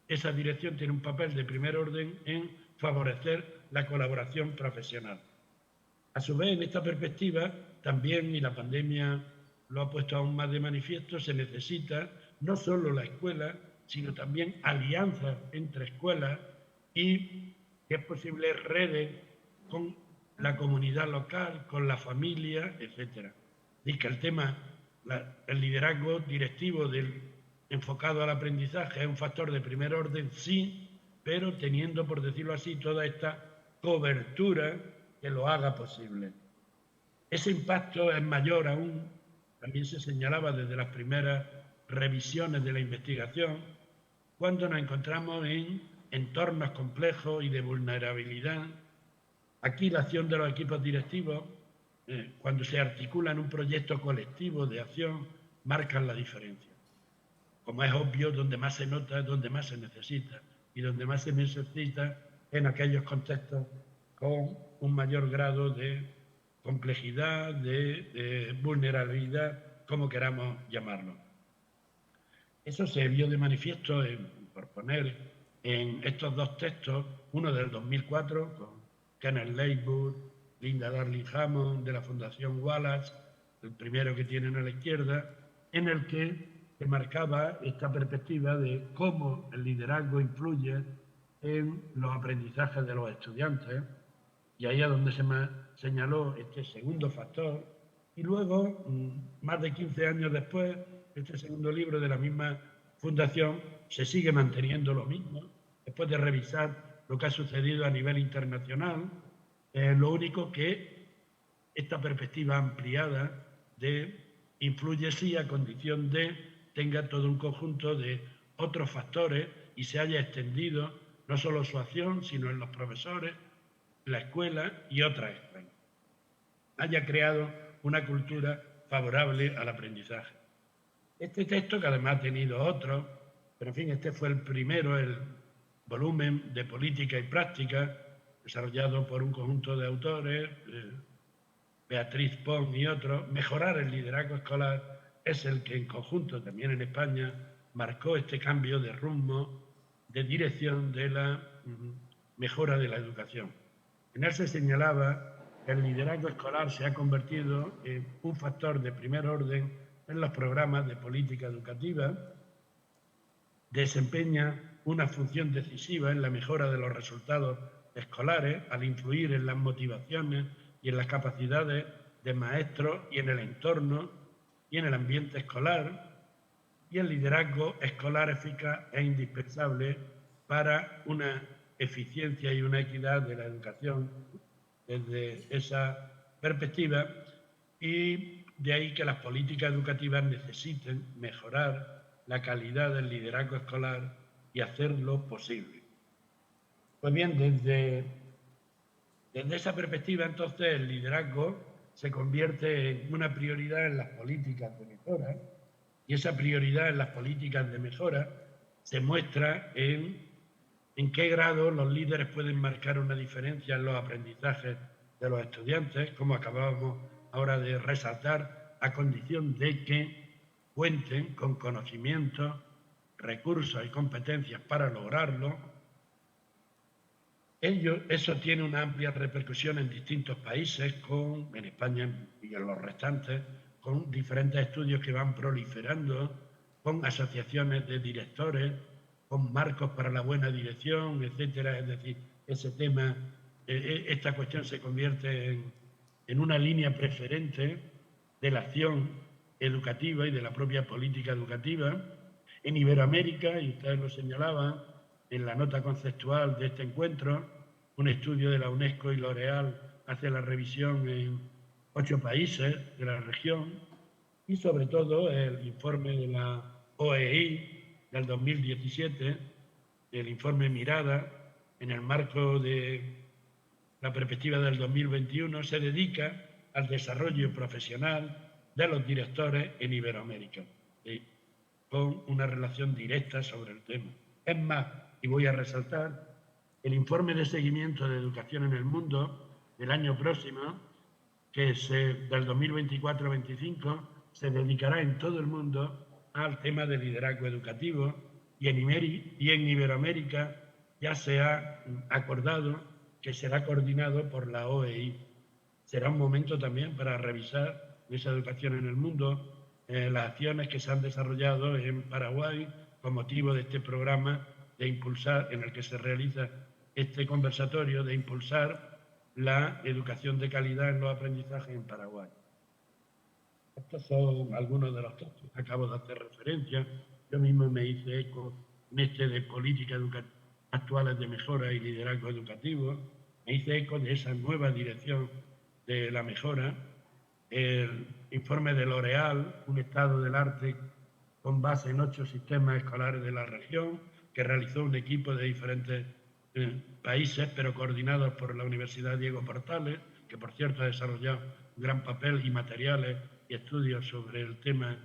esa dirección tiene un papel de primer orden en favorecer la colaboración profesional. A su vez, en esta perspectiva, también, y la pandemia lo ha puesto aún más de manifiesto, se necesita no solo la escuela, sino también alianzas entre escuelas y, si es posible, redes con la comunidad local, con la familia, etc. Y que el tema, el liderazgo directivo enfocado al aprendizaje es un factor de primer orden, sí, pero teniendo, por decirlo así, toda esta cobertura que lo haga posible. Ese impacto es mayor aún, también se señalaba desde las primeras revisiones de la investigación, cuando nos encontramos en entornos complejos y de vulnerabilidad. Aquí la acción de los equipos directivos, cuando se articula en un proyecto colectivo de acción, marcan la diferencia. Como es obvio, donde más se nota es donde más se necesita, y donde más se necesita en aquellos contextos con un mayor grado de complejidad, de vulnerabilidad, como queramos llamarlo. Eso se vio de manifiesto, por poner en estos dos textos, uno del 2004, con Kenneth Lakewood, Linda Darling Hammond, de la Fundación Wallace, el primero que tienen a la izquierda, en el que se marcaba esta perspectiva de cómo el liderazgo influye en los aprendizajes de los estudiantes, y ahí es donde se me señaló este segundo factor. Y luego, más de 15 años después, este segundo libro de la misma fundación se sigue manteniendo lo mismo, después de revisar lo que ha sucedido a nivel internacional. Lo único que esta perspectiva ampliada influye sí a condición de tenga todo un conjunto de otros factores y se haya extendido no solo su acción, sino en los profesores, la escuela y otras escuelas. Haya creado una cultura favorable al aprendizaje. Este texto, que además ha tenido otros, pero en fin, este fue el primero, el volumen de política y práctica, desarrollado por un conjunto de autores, Beatriz Pons y otros. Mejorar el liderazgo escolar es el que en conjunto, también en España, marcó este cambio de rumbo, de dirección de la mejora de la educación. En él se señalaba que el liderazgo escolar se ha convertido en un factor de primer orden en los programas de política educativa, desempeña una función decisiva en la mejora de los resultados escolares al influir en las motivaciones y en las capacidades de maestros y en el entorno y en el ambiente escolar, y el liderazgo escolar eficaz es indispensable para una eficiencia y una equidad de la educación desde esa perspectiva, y de ahí que las políticas educativas necesiten mejorar la calidad del liderazgo escolar y hacerlo posible. Pues bien, desde esa perspectiva, entonces, el liderazgo se convierte en una prioridad en las políticas de mejora, y esa prioridad en las políticas de mejora se muestra en qué grado los líderes pueden marcar una diferencia en los aprendizajes de los estudiantes, como acabábamos ahora de resaltar, a condición de que cuenten con conocimientos, recursos y competencias para lograrlo. Eso tiene una amplia repercusión en distintos países, en España y en los restantes, con diferentes estudios que van proliferando, con asociaciones de directores, con marcos para la buena dirección, etcétera. Es decir, ese tema, esta cuestión se convierte en una línea preferente de la acción educativa y de la propia política educativa. En Iberoamérica, y ustedes lo señalaban en la nota conceptual de este encuentro, un estudio de la UNESCO y L'Oréal hace la revisión en 8 países de la región, y sobre todo el informe de la OEI del 2017, el informe Mirada, en el marco de la perspectiva del 2021, se dedica al desarrollo profesional de los directores en Iberoamérica, con una relación directa sobre el tema. Es más, y voy a resaltar, el informe de seguimiento de educación en el mundo del año próximo, del 2024-25, se dedicará en todo el mundo al tema del liderazgo educativo, y en Iberoamérica ya se ha acordado que será coordinado por la OEI. Será un momento también para revisar esa educación en el mundo, las acciones que se han desarrollado en Paraguay con motivo de este programa de impulsar, en el que se realiza este conversatorio, de impulsar la educación de calidad en los aprendizajes en Paraguay. Estos son algunos de los textos que acabo de hacer referencia. Yo mismo me hice eco en este de políticas actuales de mejora y liderazgo educativo. Me hice eco de esa nueva dirección de la mejora. El informe de L'Oréal, un estado del arte con base en 8 sistemas escolares de la región, que realizó un equipo de diferentes países, pero coordinados por la Universidad Diego Portales, que por cierto ha desarrollado un gran papel y materiales y estudios sobre el tema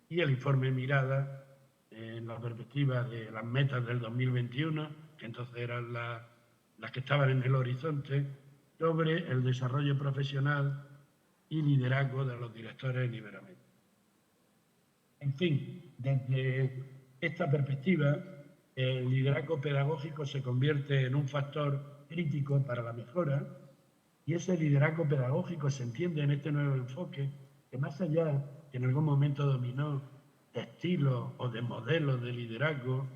y el informe Mirada, en la perspectiva de las metas del 2021, que entonces eran las que estaban en el horizonte, sobre el desarrollo profesional y liderazgo de los directores en Iberoamérica. En fin, desde esta perspectiva, el liderazgo pedagógico se convierte en un factor crítico para la mejora, Y ese liderazgo pedagógico se entiende en este nuevo enfoque, que más allá que en algún momento dominó de estilos o de modelos de liderazgo,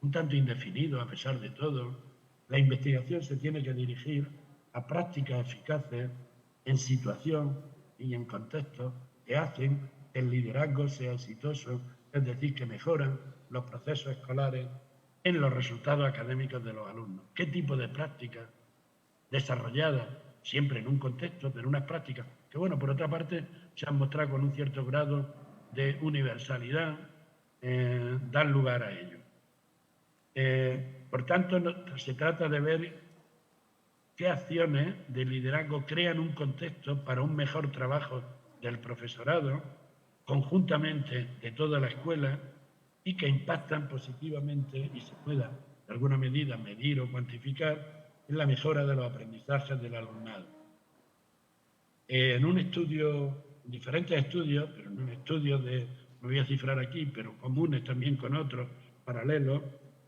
un tanto indefinido a pesar de todo, la investigación se tiene que dirigir a prácticas eficaces en situación y en contextos que hacen que el liderazgo sea exitoso, es decir, que mejoran los procesos escolares en los resultados académicos de los alumnos. ¿Qué tipo de prácticas desarrolladas siempre en un contexto, pero unas prácticas que, bueno, por otra parte, se han mostrado con un cierto grado de universalidad, dan lugar a ello? Por tanto, se trata de ver qué acciones de liderazgo crean un contexto para un mejor trabajo del profesorado, conjuntamente de toda la escuela, y que impactan positivamente y se pueda, de alguna medida, medir o cuantificar en la mejora de los aprendizajes del alumnado. En un estudio, diferentes estudios, pero en un estudio no voy a cifrar aquí, pero comunes también con otros paralelos,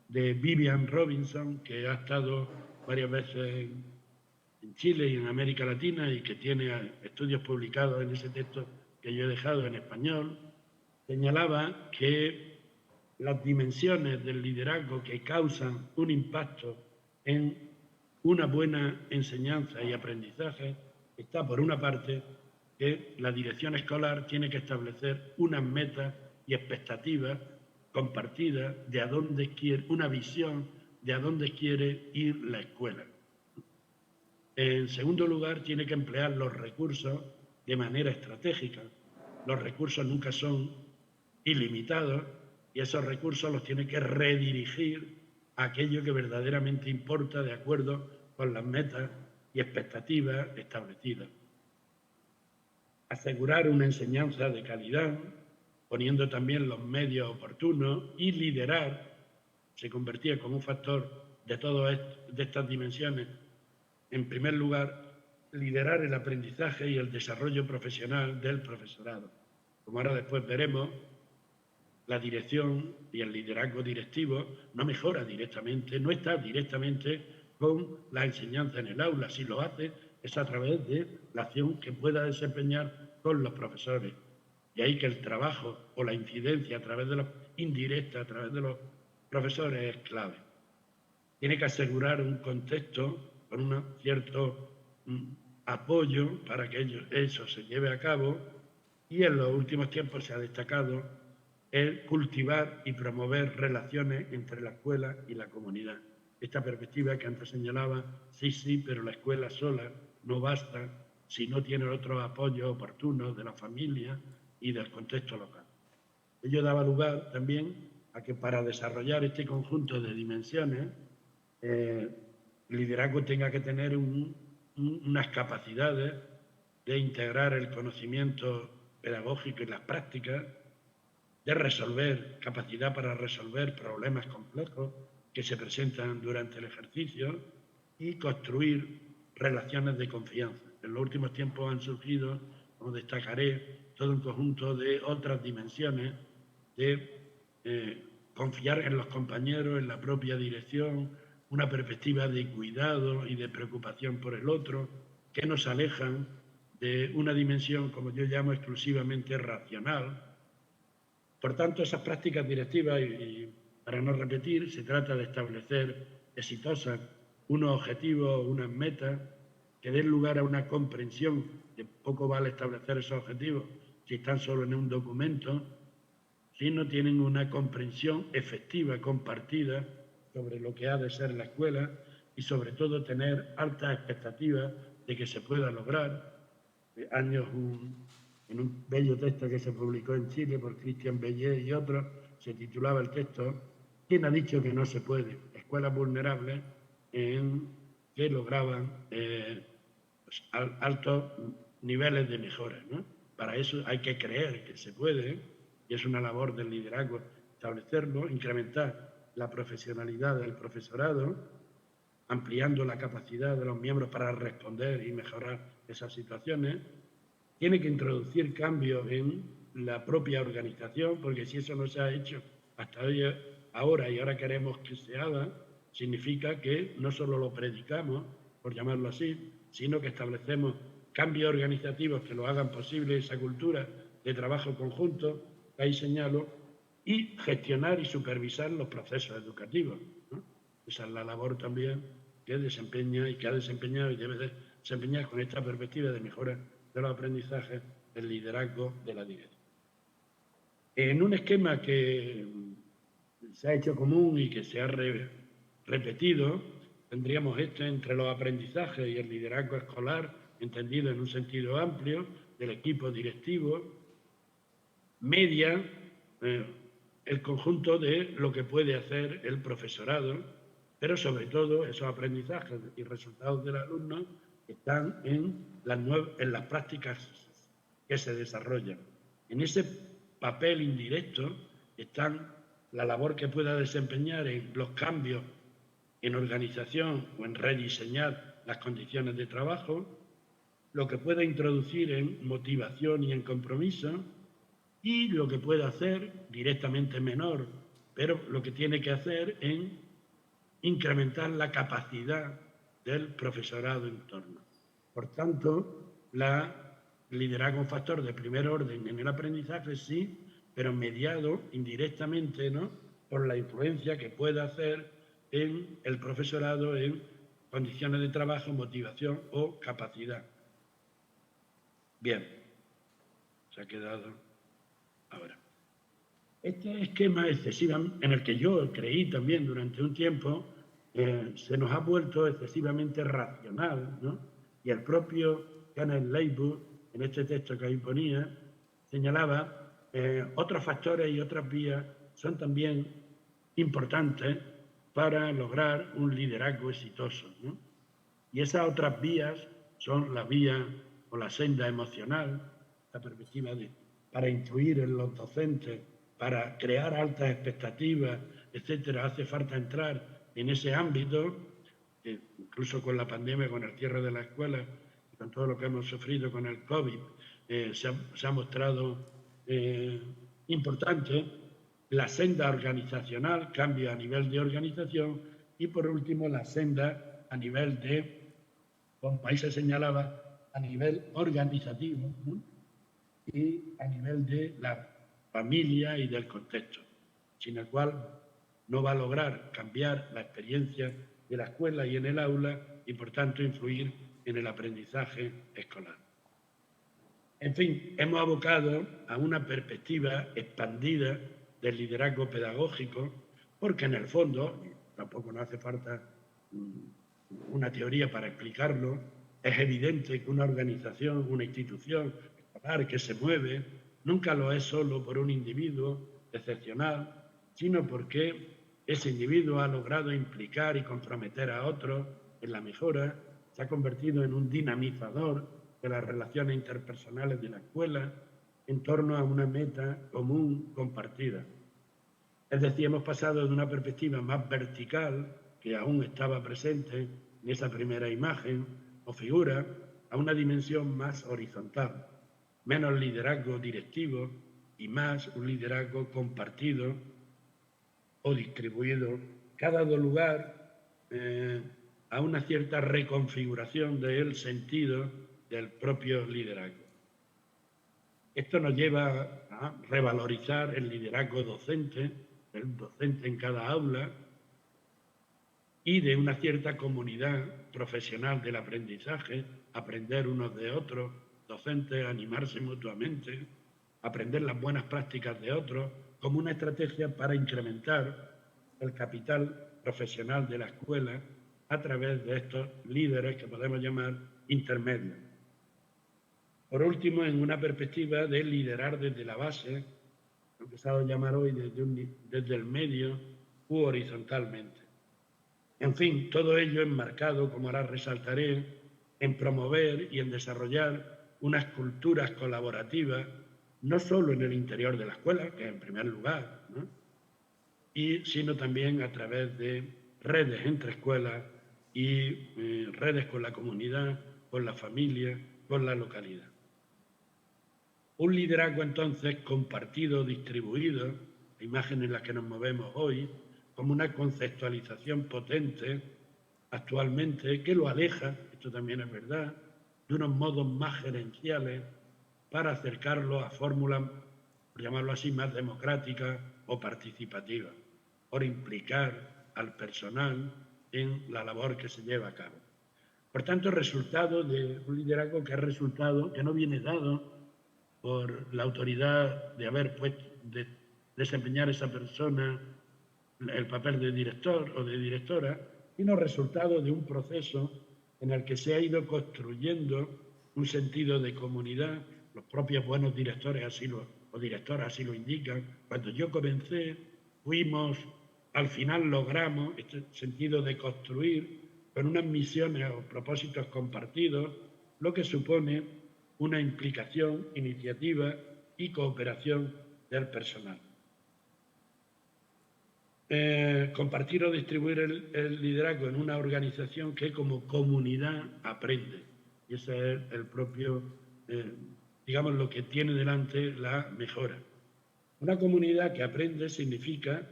de Vivian Robinson, que ha estado varias veces en Chile y en América Latina y que tiene estudios publicados en ese texto que yo he dejado en español, señalaba que las dimensiones del liderazgo que causan un impacto en una buena enseñanza y aprendizaje está, por una parte, que la dirección escolar tiene que establecer unas metas y expectativas compartidas de a dónde quiere, una visión de a dónde quiere ir la escuela. En segundo lugar, tiene que emplear los recursos de manera estratégica. Los recursos nunca son ilimitados y esos recursos los tiene que redirigir a aquello que verdaderamente importa de acuerdo con las metas y expectativas establecidas. Asegurar una enseñanza de calidad, poniendo también los medios oportunos, y liderar se convertía como un factor de todas estas dimensiones. En primer lugar, liderar el aprendizaje y el desarrollo profesional del profesorado. Como ahora después veremos, la dirección y el liderazgo directivo no mejora directamente, no está directamente con la enseñanza en el aula. Si lo hace, es a través de la acción que pueda desempeñar con los profesores. Y ahí que el trabajo o la incidencia a través de los indirecta, a través de los profesores, es clave. Tiene que asegurar un contexto con un cierto apoyo para que eso se lleve a cabo, y en los últimos tiempos se ha destacado el cultivar y promover relaciones entre la escuela y la comunidad. Esta perspectiva que antes señalaba, sí, pero la escuela sola no basta si no tiene otros apoyos oportunos de la familia y del contexto local. Ello daba lugar también a que para desarrollar este conjunto de dimensiones, el liderazgo tenga que tener unas capacidades de integrar el conocimiento pedagógico y las prácticas, de resolver, capacidad para resolver problemas complejos que se presentan durante el ejercicio y construir relaciones de confianza. En los últimos tiempos han surgido, como destacaré, todo un conjunto de otras dimensiones de confiar en los compañeros, en la propia dirección, una perspectiva de cuidado y de preocupación por el otro, que nos alejan de una dimensión, como yo llamo, exclusivamente racional. Por tanto, esas prácticas directivas, y para no repetir, se trata de establecer exitosas unos objetivos, unas metas que den lugar a una comprensión. De poco vale establecer esos objetivos si están solo en un documento, si no tienen una comprensión efectiva, compartida, sobre lo que ha de ser la escuela, y sobre todo tener altas expectativas de que se pueda lograr. En un bello texto que se publicó en Chile por Cristian Bellet y otros, se titulaba el texto ¿Quién ha dicho que no se puede? Escuelas vulnerables que lograban altos niveles de mejora, ¿no? Para eso hay que creer que se puede, y es una labor del liderazgo establecerlo, incrementar la profesionalidad del profesorado, ampliando la capacidad de los miembros para responder y mejorar esas situaciones. Tiene que introducir cambios en la propia organización, porque si eso no se ha hecho hasta ahora y ahora queremos que se haga, significa que no solo lo predicamos, por llamarlo así, sino que establecemos cambios organizativos que lo hagan posible esa cultura de trabajo conjunto que ahí señalo, y gestionar y supervisar los procesos educativos, ¿no? Esa es la labor también que desempeña y que ha desempeñado y debe desempeñar con esta perspectiva de mejora de los aprendizajes el liderazgo de la dirección. En un esquema que se ha hecho común y que se ha repetido, tendríamos entre los aprendizajes y el liderazgo escolar, entendido en un sentido amplio, del equipo directivo, media el conjunto de lo que puede hacer el profesorado, pero sobre todo esos aprendizajes y resultados del alumno están en las prácticas que se desarrollan. En ese papel indirecto están la labor que pueda desempeñar en los cambios en organización o en rediseñar las condiciones de trabajo, lo que pueda introducir en motivación y en compromiso, y lo que pueda hacer directamente menor, pero lo que tiene que hacer en incrementar la capacidad del profesorado en torno. Por tanto, liderazgo un factor de primer orden en el aprendizaje, sí, pero mediado indirectamente, ¿no?, por la influencia que pueda hacer en el profesorado en condiciones de trabajo, motivación o capacidad. Bien, se ha quedado ahora. Este esquema en el que yo creí también durante un tiempo, se nos ha vuelto excesivamente racional, ¿no? Y el propio Kenneth Leibourg, en este texto que ahí ponía, señalaba otros factores y otras vías son también importantes para lograr un liderazgo exitoso, ¿no? Y esas otras vías son la vía o la senda emocional, la perspectiva para influir en los docentes, para crear altas expectativas, etcétera. Hace falta entrar en ese ámbito, incluso con la pandemia, con el cierre de la escuela, y con todo lo que hemos sufrido con el COVID, se ha mostrado importante la senda organizacional, cambio a nivel de organización, y por último la senda a nivel de, como ahí se señalaba, a nivel organizativo, ¿no?, y a nivel de la familia y del contexto, sin el cual no va a lograr cambiar la experiencia de la escuela y en el aula y, por tanto, influir en el aprendizaje escolar. En fin, hemos abocado a una perspectiva expandida del liderazgo pedagógico, porque en el fondo, tampoco nos hace falta una teoría para explicarlo, es evidente que una organización, una institución escolar que se mueve, nunca lo es solo por un individuo excepcional, sino porque ese individuo ha logrado implicar y comprometer a otros en la mejora, se ha convertido en un dinamizador de las relaciones interpersonales de la escuela en torno a una meta común compartida. Es decir, hemos pasado de una perspectiva más vertical, que aún estaba presente en esa primera imagen o figura, a una dimensión más horizontal, menos liderazgo directivo y más un liderazgo compartido o distribuido, que ha dado lugar a una cierta reconfiguración del sentido del propio liderazgo. Esto nos lleva a revalorizar el liderazgo docente, el docente en cada aula, y de una cierta comunidad profesional del aprendizaje, aprender unos de otros, docentes, animarse mutuamente, aprender las buenas prácticas de otros, como una estrategia para incrementar el capital profesional de la escuela a través de estos líderes que podemos llamar intermedios. Por último, en una perspectiva de liderar desde la base, lo que se ha dado llamar hoy desde el medio u horizontalmente. En fin, todo ello enmarcado, como ahora resaltaré, en promover y en desarrollar unas culturas colaborativas, no solo en el interior de la escuela, que es en primer lugar, ¿no?, sino también a través de redes entre escuelas y redes con la comunidad, con la familia, con la localidad. Un liderazgo entonces compartido, distribuido, la imagen en la que nos movemos hoy, como una conceptualización potente actualmente, que lo aleja, esto también es verdad, de unos modos más gerenciales para acercarlo a fórmulas, por llamarlo así, más democráticas o participativas, por implicar al personal en la labor que se lleva a cabo. Por tanto, resultado de un liderazgo que es resultado, que no viene dado por la autoridad de haber puesto, de desempeñar esa persona el papel de director o de directora, sino resultado de un proceso en el que se ha ido construyendo un sentido de comunidad. Los propios buenos directores o directoras así lo indican. Cuando yo comencé, al final logramos este sentido de construir con unas misiones o propósitos compartidos, lo que supone una implicación, iniciativa y cooperación del personal. Compartir o distribuir el liderazgo en una organización que como comunidad aprende. Y ese es el propio, digamos, lo que tiene delante la mejora. Una comunidad que aprende significa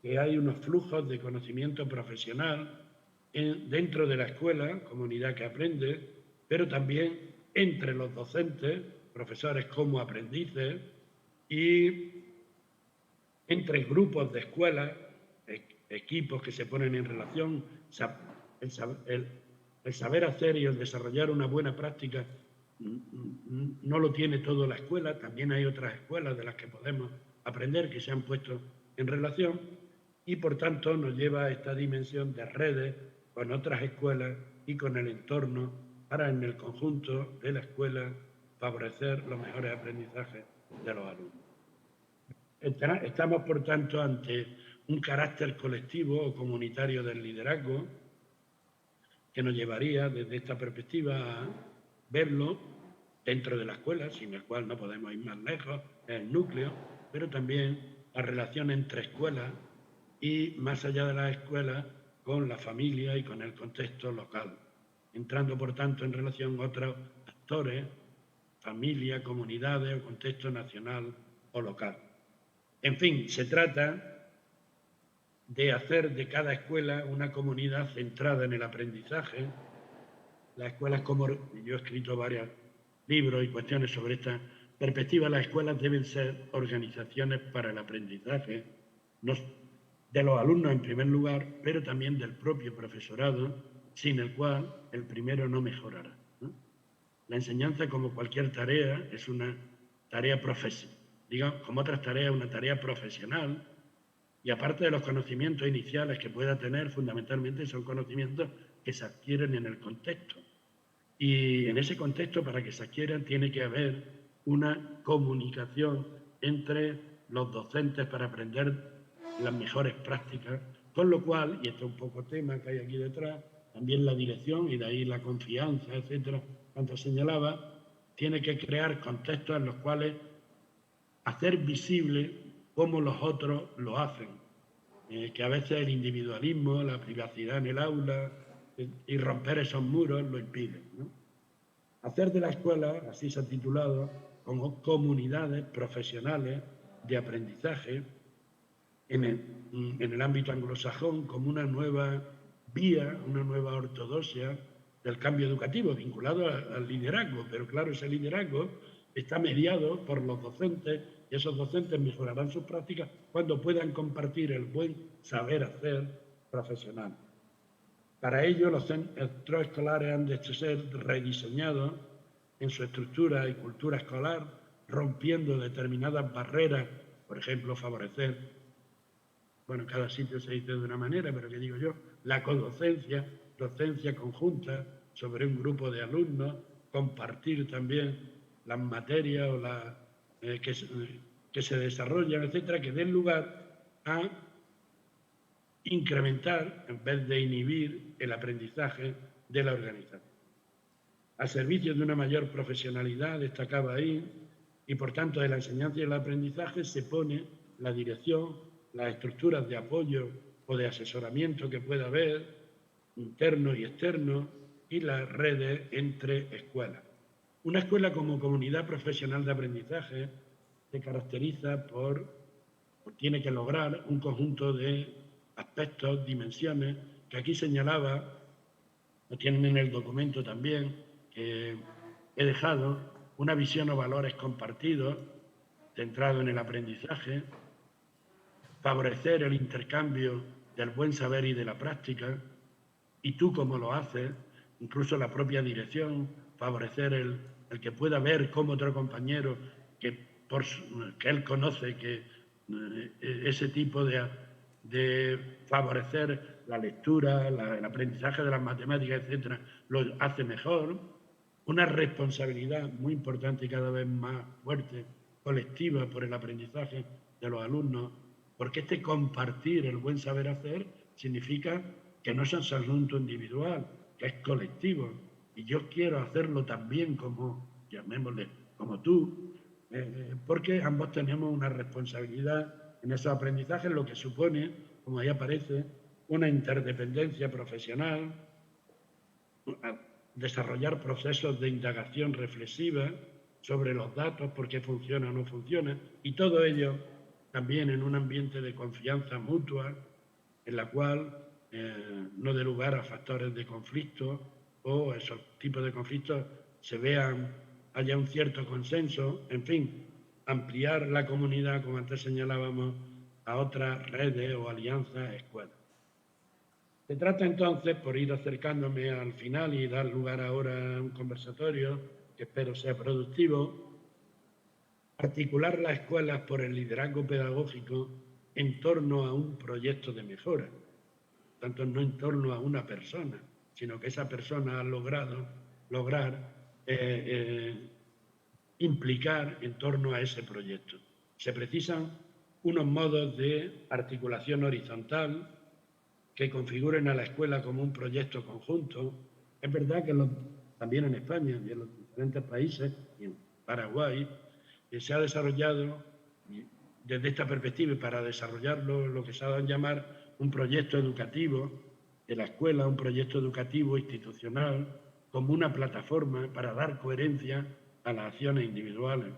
que hay unos flujos de conocimiento profesional dentro de la escuela, comunidad que aprende, pero también entre los docentes, profesores como aprendices, y entre grupos de escuelas, equipos que se ponen en relación. El saber hacer y el desarrollar una buena práctica no lo tiene toda la escuela, también hay otras escuelas de las que podemos aprender que se han puesto en relación y por tanto nos lleva a esta dimensión de redes con otras escuelas y con el entorno para en el conjunto de la escuela favorecer los mejores aprendizajes de los alumnos. Estamos por tanto ante un carácter colectivo o comunitario del liderazgo que nos llevaría desde esta perspectiva a verlo dentro de la escuela, sin el cual no podemos ir más lejos, es el núcleo, pero también la relación entre escuelas y más allá de las escuelas con la familia y con el contexto local, entrando por tanto en relación otros actores, familia, comunidades o contexto nacional o local. En fin, se trata de hacer de cada escuela una comunidad centrada en el aprendizaje. Las escuelas, como yo he escrito varios libros y cuestiones sobre esta perspectiva, las escuelas deben ser organizaciones para el aprendizaje, no de los alumnos en primer lugar, pero también del propio profesorado, sin el cual el primero no mejorará, ¿no? La enseñanza, como cualquier tarea, es una tarea profesional. Digamos, como otras tareas, una tarea profesional, y aparte de los conocimientos iniciales que pueda tener, fundamentalmente son conocimientos que se adquieren en el contexto. Y en ese contexto, para que se adquieran, tiene que haber una comunicación entre los docentes para aprender las mejores prácticas, con lo cual, y esto es un poco tema que hay aquí detrás, también la dirección, y de ahí la confianza, etcétera, cuanto señalaba, tiene que crear contextos en los cuales hacer visible cómo los otros lo hacen, que a veces el individualismo, la privacidad en el aula y romper esos muros lo impiden, ¿no? Hacer de la escuela, así se ha titulado, como comunidades profesionales de aprendizaje en el ámbito anglosajón, como una nueva vía, una nueva ortodoxia del cambio educativo vinculado al liderazgo, pero claro, ese liderazgo está mediado por los docentes y esos docentes mejorarán sus prácticas cuando puedan compartir el buen saber hacer profesional. Para ello, los centros escolares han de ser rediseñados en su estructura y cultura escolar, rompiendo determinadas barreras, por ejemplo, favorecer, bueno, cada sitio se dice de una manera, pero que digo yo, la codocencia, docencia conjunta sobre un grupo de alumnos, compartir también las materias o que se desarrollan, etcétera, que den lugar a incrementar, en vez de inhibir, el aprendizaje de la organización. Al servicio de una mayor profesionalidad, destacaba ahí, y por tanto de la enseñanza y el aprendizaje, se pone la dirección, las estructuras de apoyo o de asesoramiento que pueda haber, interno y externo, y las redes entre escuelas. Una escuela como comunidad profesional de aprendizaje se caracteriza o tiene que lograr un conjunto de aspectos, dimensiones, que aquí señalaba lo tienen en el documento también, que he dejado, una visión o valores compartidos, centrado en el aprendizaje, favorecer el intercambio del buen saber y de la práctica, y tú cómo lo haces, incluso la propia dirección, favorecer el que pueda ver cómo otro compañero que él conoce, que ese tipo de favorecer la lectura, el aprendizaje de las matemáticas, etcétera, lo hace mejor. Una responsabilidad muy importante y cada vez más fuerte, colectiva, por el aprendizaje de los alumnos, porque este compartir el buen saber hacer significa que no es un asunto individual, que es colectivo. Y yo quiero hacerlo también como, llamémosle, como tú, porque ambos tenemos una responsabilidad en esos aprendizajes, lo que supone, como ahí aparece, una interdependencia profesional, desarrollar procesos de indagación reflexiva sobre los datos, por qué funciona o no funciona, y todo ello también en un ambiente de confianza mutua, en la cual no dé lugar a factores de conflicto o esos tipos de conflictos haya un cierto consenso, en fin, ampliar la comunidad, como antes señalábamos, a otras redes o alianzas, escuelas. Se trata entonces, por ir acercándome al final y dar lugar ahora a un conversatorio que espero sea productivo, articular las escuelas por el liderazgo pedagógico en torno a un proyecto de mejora, tanto no en torno a una persona, sino que esa persona ha lograr implicar en torno a ese proyecto. Se precisan unos modos de articulación horizontal que configuren a la escuela como un proyecto conjunto. Es verdad que también en España y en los diferentes países, y en Paraguay, se ha desarrollado desde esta perspectiva, y para desarrollarlo, lo que se ha dado a llamar un proyecto educativo de la escuela, un proyecto educativo institucional, como una plataforma para dar coherencia a las acciones individuales.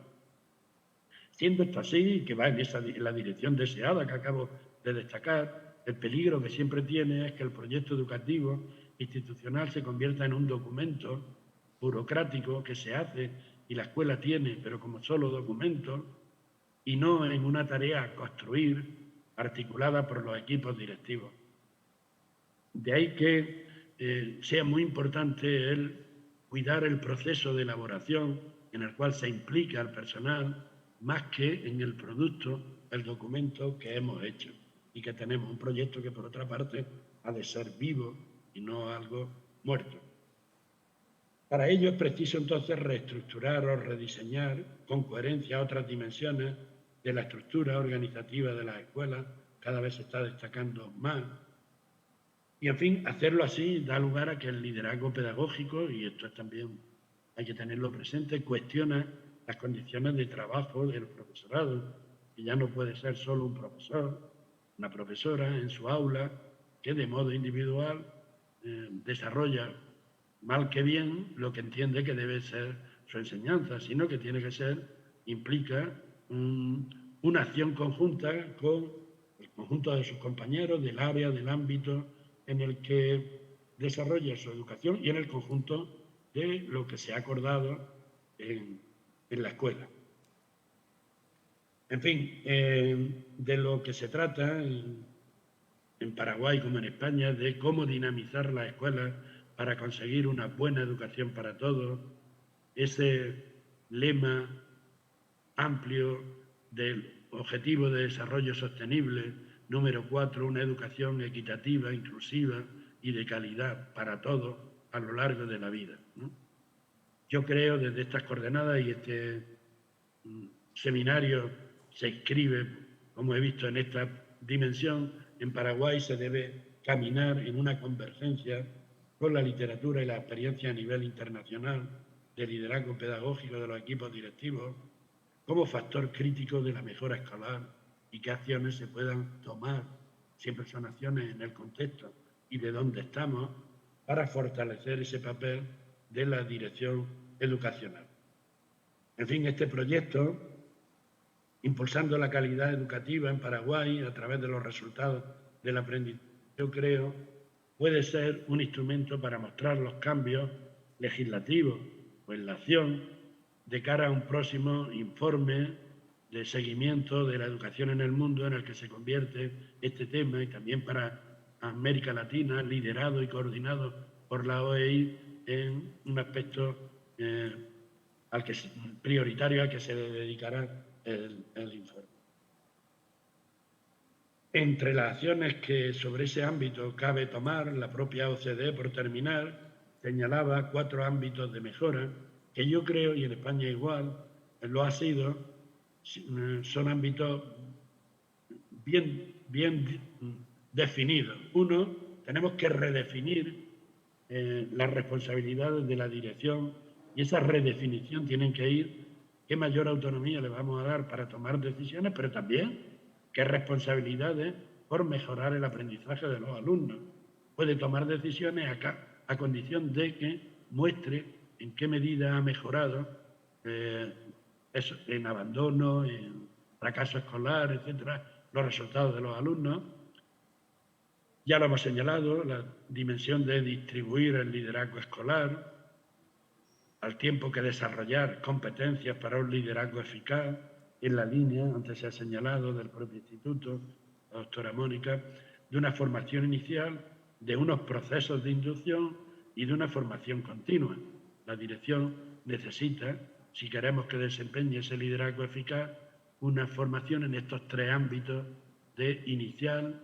Siendo esto así, que va en la dirección deseada que acabo de destacar, el peligro que siempre tiene es que el proyecto educativo institucional se convierta en un documento burocrático que se hace y la escuela tiene, pero como solo documento, y no en una tarea a construir articulada por los equipos directivos. De ahí que sea muy importante el cuidar el proceso de elaboración en el cual se implica al personal más que en el producto, el documento que hemos hecho y que tenemos un proyecto que por otra parte ha de ser vivo y no algo muerto. Para ello es preciso entonces reestructurar o rediseñar con coherencia otras dimensiones de la estructura organizativa de las escuelas, cada vez se está destacando más. Y, en fin, hacerlo así da lugar a que el liderazgo pedagógico, y esto también hay que tenerlo presente, cuestiona las condiciones de trabajo del profesorado, que ya no puede ser solo un profesor, una profesora en su aula, que de modo individual desarrolla mal que bien lo que entiende que debe ser su enseñanza, sino que tiene que ser, implica una acción conjunta con el conjunto de sus compañeros del área, del ámbito en el que desarrolla su educación y en el conjunto de lo que se ha acordado en la escuela. En fin, de lo que se trata en Paraguay como en España, de cómo dinamizar las escuelas para conseguir una buena educación para todos, ese lema amplio del Objetivo de Desarrollo Sostenible, número 4, una educación equitativa, inclusiva y de calidad para todos a lo largo de la vida, ¿no? Yo creo desde estas coordenadas, y este seminario se inscribe, como he visto, en esta dimensión, en Paraguay se debe caminar en una convergencia con la literatura y la experiencia a nivel internacional de liderazgo pedagógico de los equipos directivos como factor crítico de la mejora escolar y qué acciones se puedan tomar, siempre son acciones en el contexto y de dónde estamos, para fortalecer ese papel de la dirección educacional. En fin, este proyecto, impulsando la calidad educativa en Paraguay a través de los resultados del aprendizaje, yo creo puede ser un instrumento para mostrar los cambios legislativos o en la acción de cara a un próximo informe de seguimiento de la educación en el mundo en el que se convierte este tema, y también para América Latina, liderado y coordinado por la OEI en un aspecto prioritario al que se le dedicará el informe. Entre las acciones que sobre ese ámbito cabe tomar, la propia OCDE, por terminar, señalaba 4 ámbitos de mejora que yo creo, y en España igual, lo ha sido, son ámbitos bien definidos. Uno, tenemos que redefinir las responsabilidades de la dirección, y esa redefinición tienen que ir qué mayor autonomía le vamos a dar para tomar decisiones, pero también qué responsabilidades por mejorar el aprendizaje de los alumnos. Puede tomar decisiones a condición de que muestre en qué medida ha mejorado eso, en abandono, en fracaso escolar, etcétera, los resultados de los alumnos. Ya lo hemos señalado, la dimensión de distribuir el liderazgo escolar, al tiempo que desarrollar competencias para un liderazgo eficaz, en la línea, antes se ha señalado, del propio instituto, la doctora Mónica, de una formación inicial, de unos procesos de inducción y de una formación continua. La dirección necesita, si queremos que desempeñe ese liderazgo eficaz, una formación en estos 3 ámbitos de inicial,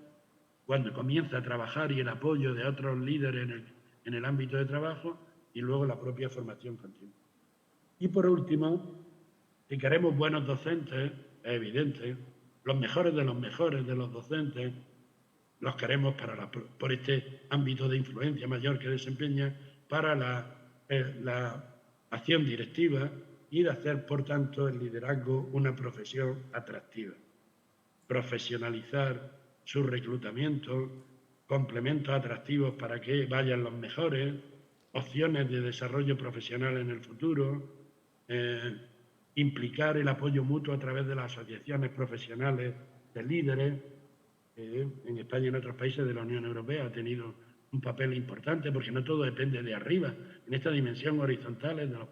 cuando comienza a trabajar, y el apoyo de otros líderes en el ámbito de trabajo, y luego la propia formación continua. Y por último, si queremos buenos docentes, es evidente, los mejores de los docentes, los queremos por este ámbito de influencia mayor que desempeña para la acción directiva, y de hacer, por tanto, el liderazgo una profesión atractiva. Profesionalizar su reclutamiento, complementos atractivos para que vayan los mejores, opciones de desarrollo profesional en el futuro, implicar el apoyo mutuo a través de las asociaciones profesionales de líderes. En España y en otros países de la Unión Europea ha tenido un papel importante, porque no todo depende de arriba, en esta dimensión horizontal es de los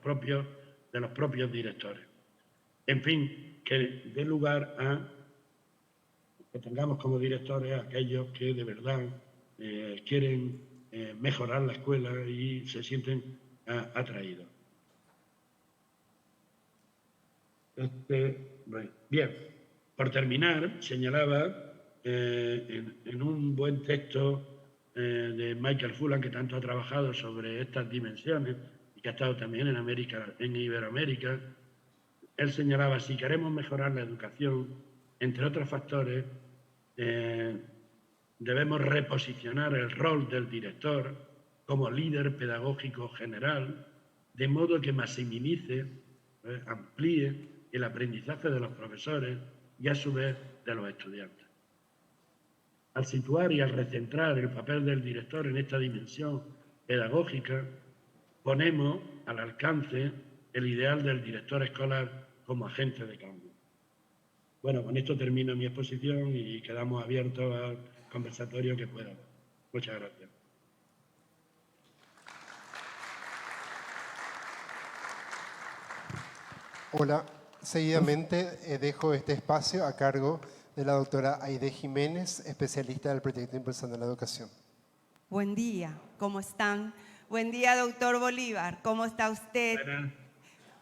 propios directores. En fin, que dé lugar a que tengamos como directores a aquellos que de verdad quieren mejorar la escuela y se sienten atraídos. Bien, por terminar, señalaba en un buen texto de Michael Fullan, que tanto ha trabajado sobre estas dimensiones y que ha estado también en Iberoamérica, él señalaba: si queremos mejorar la educación, entre otros factores, debemos reposicionar el rol del director como líder pedagógico general, de modo que maximice, amplíe el aprendizaje de los profesores y, a su vez, de los estudiantes. Al situar y al recentrar el papel del director en esta dimensión pedagógica, ponemos al alcance el ideal del director escolar como agente de cambio. Bueno, con esto termino mi exposición y quedamos abiertos al conversatorio que pueda. Muchas gracias. Hola. Seguidamente dejo este espacio a cargo de la doctora Aide Jiménez, especialista del proyecto Impulsando la Educación. Buen día, ¿cómo están? Buen día, doctor Bolívar, ¿cómo está usted?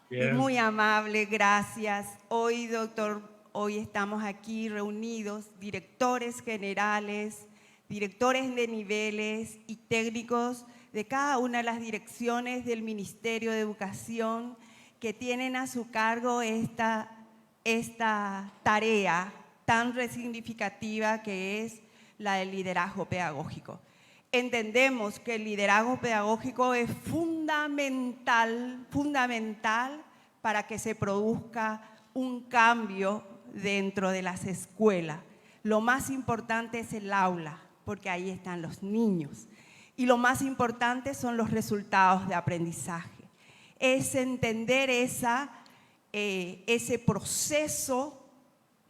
Bien. Muy amable, gracias. Hoy, doctor, estamos aquí reunidos, directores generales, directores de niveles y técnicos de cada una de las direcciones del Ministerio de Educación, que tienen a su cargo esta tarea tan significativa que es la del liderazgo pedagógico. Entendemos que el liderazgo pedagógico es fundamental para que se produzca un cambio dentro de las escuelas. Lo más importante es el aula, porque ahí están los niños. Y lo más importante son los resultados de aprendizaje. Es entender ese proceso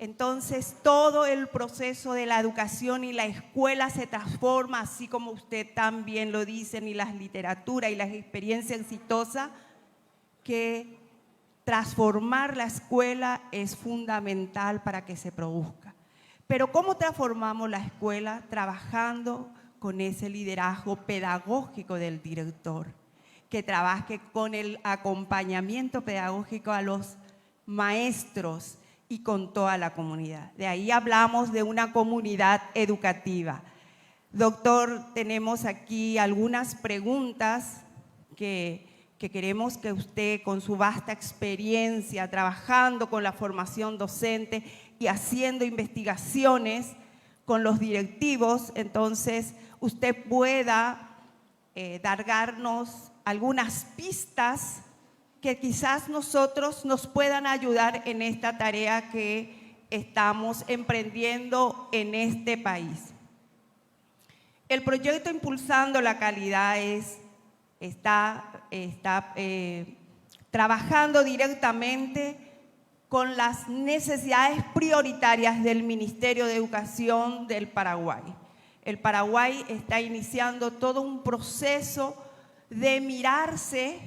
Entonces, todo el proceso de la educación y la escuela se transforma, así como usted también lo dice, y las literaturas y las experiencias exitosas, que transformar la escuela es fundamental para que se produzca. Pero ¿cómo transformamos la escuela? Trabajando con ese liderazgo pedagógico del director, que trabaje con el acompañamiento pedagógico a los maestros y con toda la comunidad. De ahí hablamos de una comunidad educativa. Doctor, tenemos aquí algunas preguntas que queremos que usted, con su vasta experiencia, trabajando con la formación docente y haciendo investigaciones con los directivos, entonces usted pueda darnos algunas pistas que quizás nosotros nos puedan ayudar en esta tarea que estamos emprendiendo en este país. El proyecto Impulsando la Calidad está trabajando directamente con las necesidades prioritarias del Ministerio de Educación del Paraguay. El Paraguay está iniciando todo un proceso de mirarse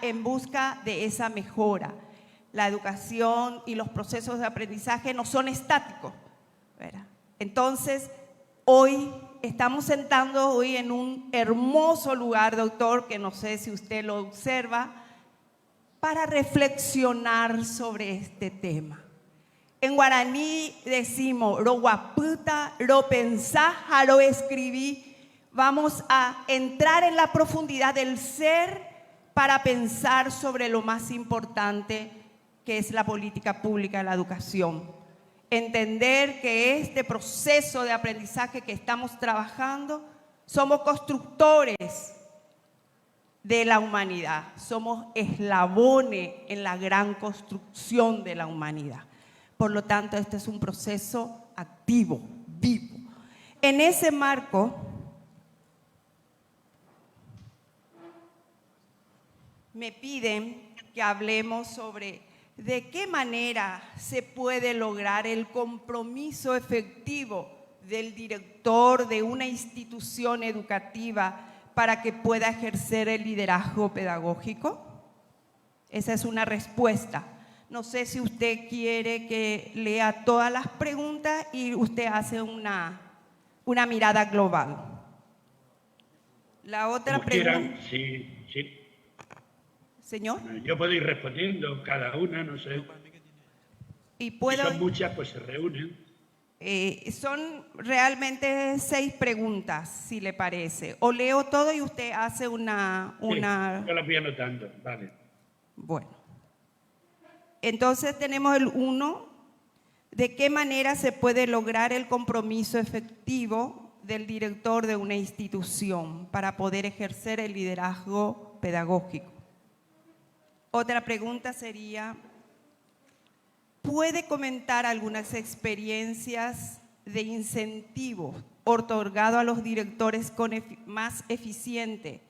en busca de esa mejora. La educación y los procesos de aprendizaje no son estáticos, ¿verdad? Entonces, hoy estamos sentando hoy en un hermoso lugar, doctor, que no sé si usted lo observa, para reflexionar sobre este tema. En guaraní decimos, ro guaputa, ro pensá, ro escribí. Vamos a entrar en la profundidad del ser para pensar sobre lo más importante, que es la política pública de la educación. Entender que este proceso de aprendizaje que estamos trabajando, somos constructores de la humanidad, somos eslabones en la gran construcción de la humanidad. Por lo tanto, este es un proceso activo, vivo. En ese marco, me piden que hablemos sobre de qué manera se puede lograr el compromiso efectivo del director de una institución educativa para que pueda ejercer el liderazgo pedagógico. Esa es una respuesta. No sé si usted quiere que lea todas las preguntas y usted hace una mirada global. La otra pregunta. Sí. Señor. Yo puedo ir respondiendo cada una, no sé. Y puedo. Si son muchas, pues se reúnen. Son realmente 6 preguntas, si le parece. O leo todo y usted hace una... Sí, yo las voy anotando, vale. Bueno. Entonces tenemos el 1. ¿De qué manera se puede lograr el compromiso efectivo del director de una institución para poder ejercer el liderazgo pedagógico? Otra pregunta sería, ¿puede comentar algunas experiencias de incentivo otorgado a los directores más eficiente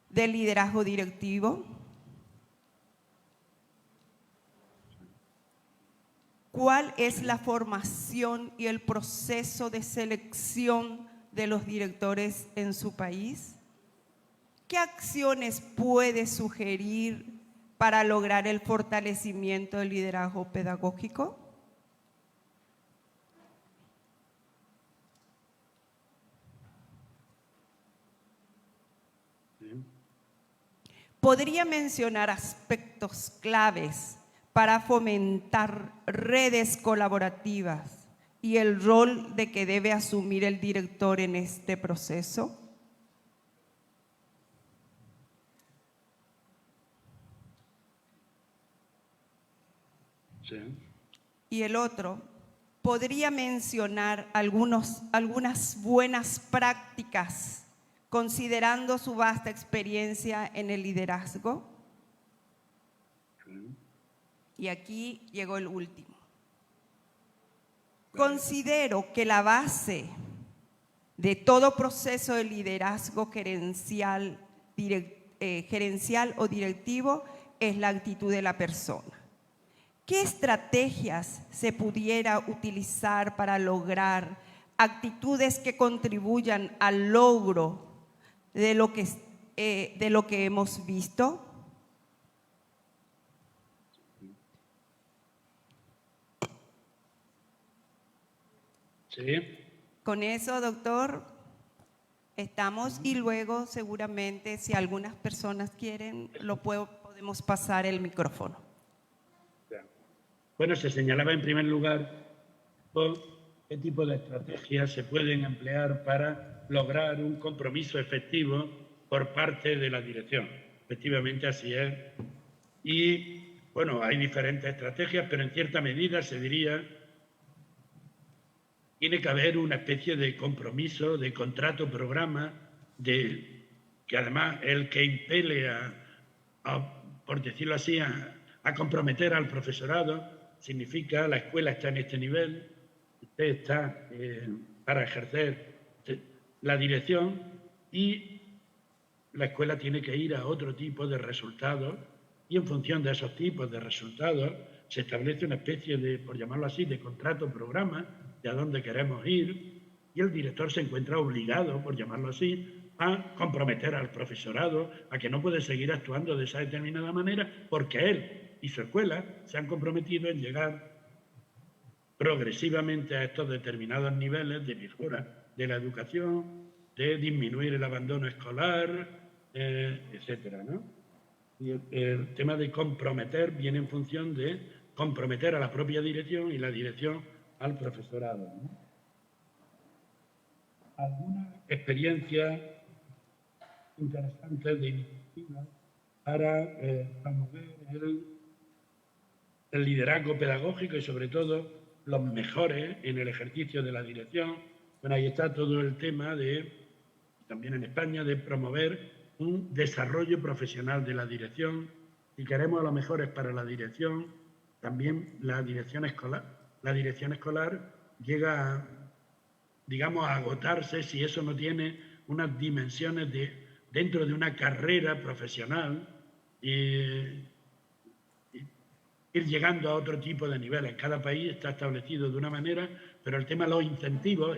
del liderazgo directivo? ¿Cuál es la formación y el proceso de selección de los directores en su país? ¿Qué acciones puede sugerir para lograr el fortalecimiento del liderazgo pedagógico? ¿Podría mencionar aspectos claves para fomentar redes colaborativas y el rol de que debe asumir el director en este proceso? Sí. Y el otro, ¿podría mencionar algunas buenas prácticas considerando su vasta experiencia en el liderazgo? Sí. Y aquí llegó el último. Considero que la base de todo proceso de liderazgo gerencial o directivo es la actitud de la persona. ¿qué estrategias se pudiera utilizar para lograr actitudes que contribuyan al logro de lo que hemos visto? Sí. Con eso, doctor, estamos, y luego seguramente si algunas personas quieren, podemos pasar el micrófono. Bueno, se señalaba en primer lugar qué tipo de estrategias se pueden emplear para lograr un compromiso efectivo por parte de la dirección. Efectivamente, así es. Y, bueno, hay diferentes estrategias, pero en cierta medida se diría tiene que haber una especie de compromiso, de contrato-programa, que además el que impele por decirlo así, a comprometer al profesorado, significa la escuela está en este nivel, usted está para ejercer la dirección y la escuela tiene que ir a otro tipo de resultados y en función de esos tipos de resultados se establece una especie de, por llamarlo así, de contrato-programa de a dónde queremos ir y el director se encuentra obligado, por llamarlo así, a comprometer al profesorado a que no puede seguir actuando de esa determinada manera porque él y su escuela se han comprometido en llegar progresivamente a estos determinados niveles de mejora de la educación, de disminuir el abandono escolar, etcétera, ¿no? Y el tema de comprometer viene en función de comprometer a la propia dirección y la dirección al profesorado, ¿no? Alguna experiencia interesante de iniciativa para promover el liderazgo pedagógico y sobre todo los mejores en el ejercicio de la dirección. Bueno, ahí está todo el tema de, también en España, de promover un desarrollo profesional de la dirección. Si queremos a los mejores para la dirección, también la dirección escolar llega a, digamos, a agotarse si eso no tiene unas dimensiones dentro de una carrera profesional y ir llegando a otro tipo de niveles. Cada país está establecido de una manera, pero el tema de los incentivos,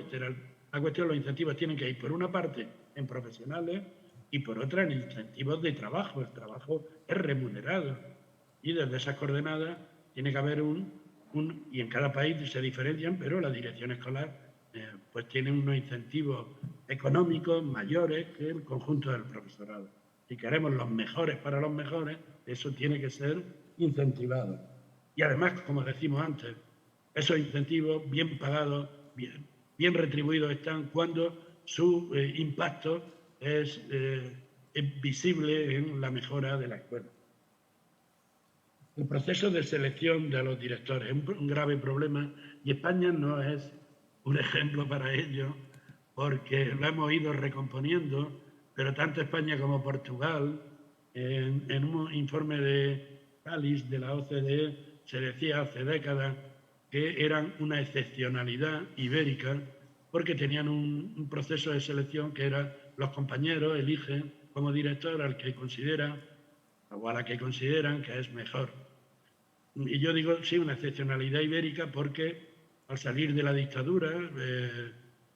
la cuestión de los incentivos tienen que ir por una parte en profesionales y por otra en incentivos de trabajo. El trabajo es remunerado y desde esas coordenadas tiene que haber y en cada país se diferencian, pero la dirección escolar pues tiene unos incentivos económicos mayores que el conjunto del profesorado. Si queremos los mejores para los mejores, eso tiene que ser incentivado. Y además, como decimos antes, esos incentivos bien pagados, bien retribuidos están cuando su impacto es visible en la mejora de la escuela. El proceso de selección de los directores es un grave problema y España no es un ejemplo para ello porque lo hemos ido recomponiendo, pero tanto España como Portugal, en un informe de Cáliz de la OCDE, se decía hace décadas que eran una excepcionalidad ibérica porque tenían un proceso de selección que era los compañeros eligen como director al que consideran o a la que consideran que es mejor. Y yo digo, sí, una excepcionalidad ibérica porque al salir de la dictadura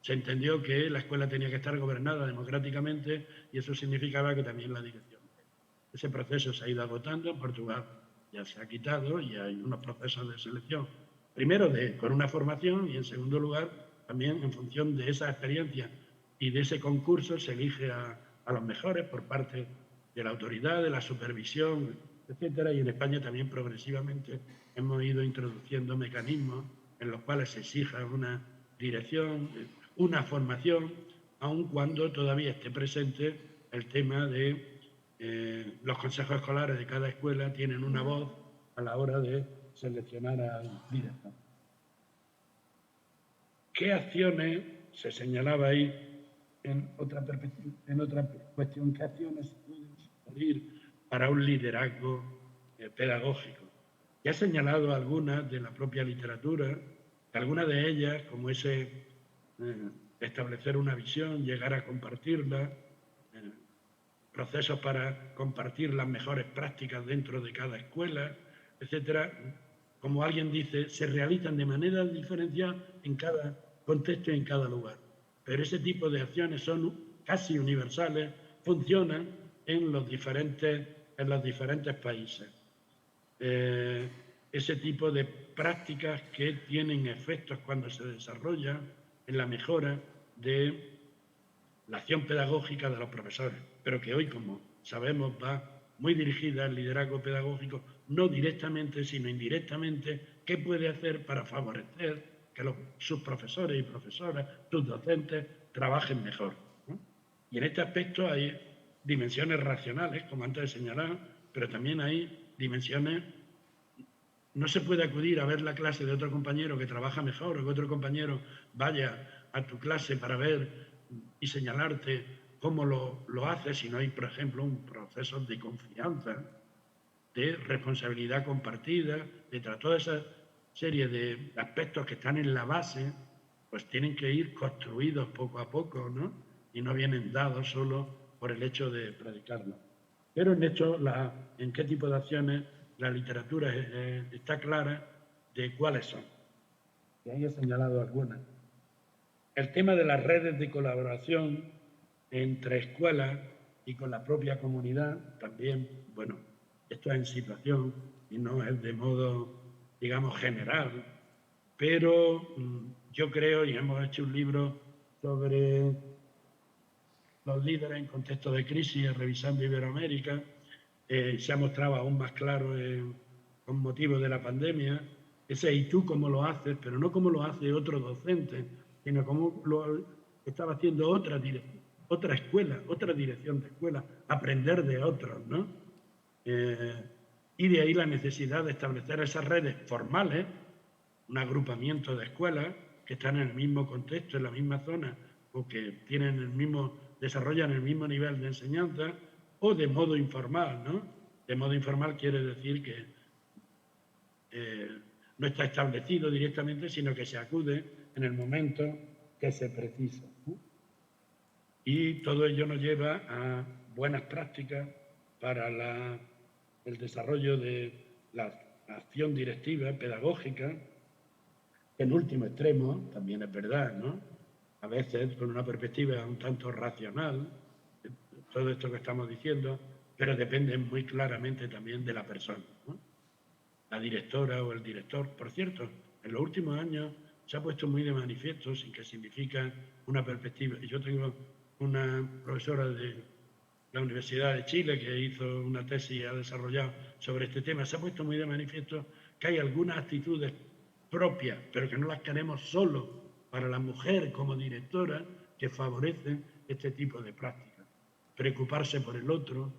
se entendió que la escuela tenía que estar gobernada democráticamente y eso significaba que también la dirección. Ese proceso se ha ido agotando, en Portugal ya se ha quitado y hay unos procesos de selección. Primero con una formación y en segundo lugar también en función de esa experiencia y de ese concurso se elige a los mejores por parte de la autoridad, de la supervisión, etcétera. Y en España también progresivamente hemos ido introduciendo mecanismos en los cuales se exija una dirección, una formación, aun cuando todavía esté presente el tema de los consejos escolares de cada escuela tienen una voz a la hora de seleccionar al director. ¿Qué acciones, se señalaba ahí en otra cuestión, qué acciones se pueden sugerir para un liderazgo pedagógico? Ya he señalado algunas de la propia literatura, algunas de ellas, como ese establecer una visión, llegar a compartirla, procesos para compartir las mejores prácticas dentro de cada escuela, etcétera, como alguien dice, se realizan de manera diferenciada en cada contexto y en cada lugar. Pero ese tipo de acciones son casi universales, funcionan en los diferentes países. Ese tipo de prácticas que tienen efectos cuando se desarrollan en la mejora de la acción pedagógica de los profesores, pero que hoy, como sabemos, va muy dirigida al liderazgo pedagógico, no directamente, sino indirectamente, qué puede hacer para favorecer que sus profesores y profesoras, sus docentes, trabajen mejor, ¿no? Y en este aspecto hay dimensiones racionales, como antes he señalado, pero también hay dimensiones. No se puede acudir a ver la clase de otro compañero que trabaja mejor o que otro compañero vaya a tu clase para ver y señalarte cómo lo hace si no hay, por ejemplo, un proceso de confianza, de responsabilidad compartida, de toda esa serie de aspectos que están en la base, pues tienen que ir construidos poco a poco, ¿no? Y no vienen dados solo por el hecho de predicarlos. Pero en hecho, en qué tipo de acciones la literatura está clara de cuáles son. Y ahí he señalado algunas. El tema de las redes de colaboración entre escuelas y con la propia comunidad también, bueno, esto es en situación y no es de modo, digamos, general, pero yo creo, y hemos hecho un libro sobre los líderes en contexto de crisis, revisando Iberoamérica, se ha mostrado aún más claro con motivo de la pandemia, ese ¿y tú cómo lo haces? Pero no cómo lo hace otro docente, sino cómo lo estaba haciendo otra escuela, otra dirección de escuela, aprender de otros, ¿no? Y de ahí la necesidad de establecer esas redes formales, un agrupamiento de escuelas que están en el mismo contexto, en la misma zona, o que desarrollan el mismo nivel de enseñanza, o de modo informal, ¿no? De modo informal quiere decir que no está establecido directamente, sino que se acude en el momento que se precisa, ¿no? Y todo ello nos lleva a buenas prácticas para el desarrollo de la acción directiva, pedagógica, que en último extremo, también es verdad, ¿no? A veces con una perspectiva un tanto racional, todo esto que estamos diciendo, pero depende muy claramente también de la persona, ¿no? La directora o el director. Por cierto, en los últimos años se ha puesto muy de manifiesto sin que significa una perspectiva. Y yo tengo una profesora de la Universidad de Chile que hizo una tesis y ha desarrollado sobre este tema. Se ha puesto muy de manifiesto que hay algunas actitudes propias, pero que no las queremos solo para la mujer como directora, que favorecen este tipo de prácticas. Preocuparse por el otro,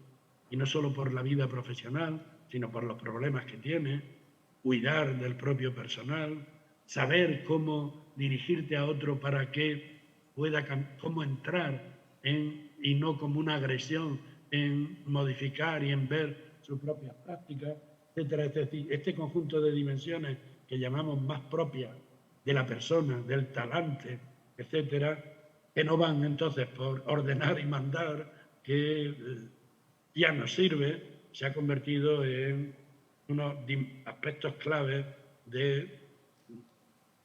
y no solo por la vida profesional, sino por los problemas que tiene, cuidar del propio personal, saber cómo dirigirte a otro para que cómo entrar y no como una agresión en modificar y en ver sus propias prácticas, etcétera. Es decir, este conjunto de dimensiones que llamamos más propias de la persona, del talante, etcétera, que no van entonces por ordenar y mandar, que ya no sirve, se ha convertido en unos aspectos claves de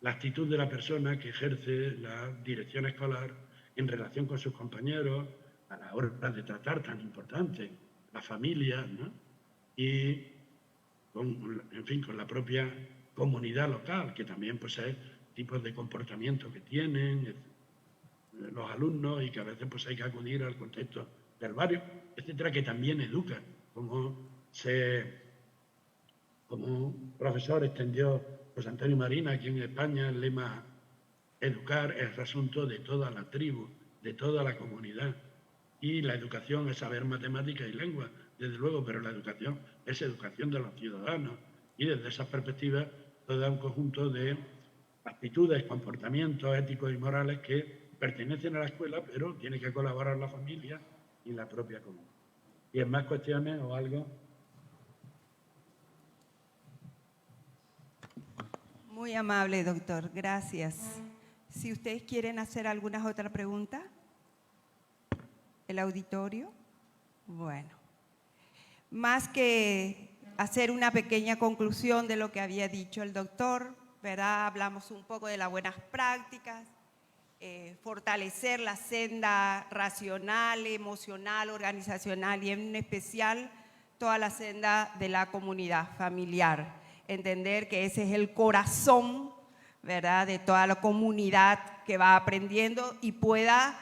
la actitud de la persona que ejerce la dirección escolar en relación con sus compañeros a la hora de tratar tan importante la familia, ¿no? Y con la propia comunidad local, que también posee tipos de comportamiento que tienen los alumnos y que a veces pues hay que acudir al contexto del barrio, etcétera, que también educa, como un profesor extendió José Antonio Marina aquí en España el lema educar es asunto de toda la tribu, de toda la comunidad. Y la educación es saber matemáticas y lengua, desde luego, pero la educación es educación de los ciudadanos. Y desde esa perspectiva, todo un conjunto de actitudes, comportamientos éticos y morales que pertenecen a la escuela, pero tiene que colaborar la familia y la propia comunidad. ¿Y en más cuestiones o algo? Muy amable, doctor. Gracias. Si ustedes quieren hacer alguna otra pregunta, el auditorio. Bueno, más que hacer una pequeña conclusión de lo que había dicho el doctor, ¿verdad? Hablamos un poco de las buenas prácticas, fortalecer la senda racional, emocional, organizacional y en especial toda la senda de la comunidad familiar. Entender que ese es el corazón, ¿verdad?, de toda la comunidad que va aprendiendo y pueda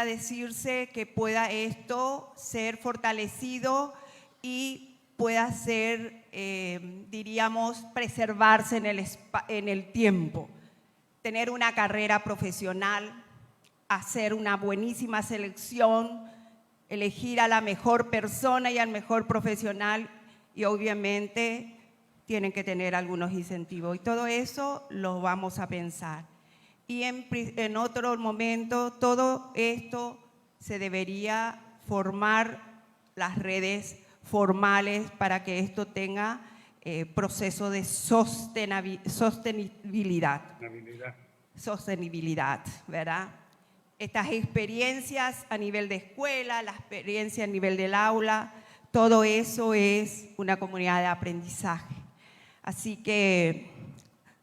decirse que pueda esto ser fortalecido y pueda ser, diríamos, preservarse en el tiempo. Tener una carrera profesional, hacer una buenísima selección, elegir a la mejor persona y al mejor profesional y obviamente tienen que tener algunos incentivos y todo eso lo vamos a pensar. Y en otro momento todo esto se debería formar las redes formales para que esto tenga proceso de sostenibilidad, ¿verdad? Estas experiencias a nivel de escuela, la experiencia a nivel del aula, todo eso es una comunidad de aprendizaje. Así que,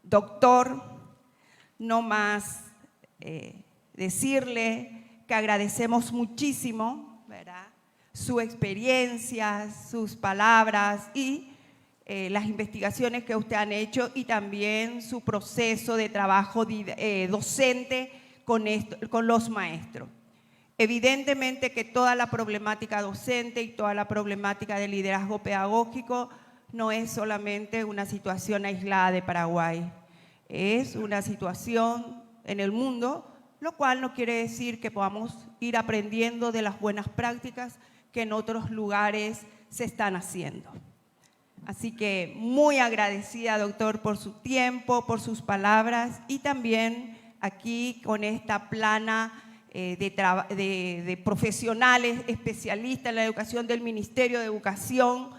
doctor, no más decirle que agradecemos muchísimo, ¿verdad?, su experiencia, sus palabras y las investigaciones que usted han hecho y también su proceso de trabajo docente con los maestros. Evidentemente que toda la problemática docente y toda la problemática del liderazgo pedagógico no es solamente una situación aislada de Paraguay, es una situación en el mundo, lo cual no quiere decir que podamos ir aprendiendo de las buenas prácticas que en otros lugares se están haciendo. Así que muy agradecida, doctor, por su tiempo, por sus palabras y también aquí con esta plana de profesionales especialistas en la educación del Ministerio de Educación,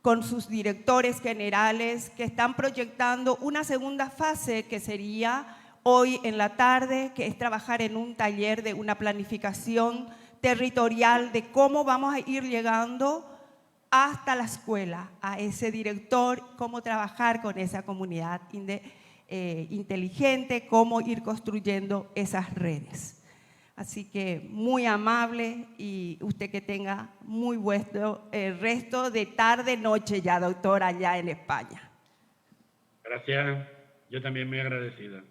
con sus directores generales que están proyectando una segunda fase que sería hoy en la tarde, que es trabajar en un taller de una planificación territorial de cómo vamos a ir llegando hasta la escuela, a ese director, cómo trabajar con esa comunidad inteligente, cómo ir construyendo esas redes. Así que muy amable y usted que tenga muy buen resto de tarde, noche ya, doctor, allá en España. Gracias, yo también muy agradecida.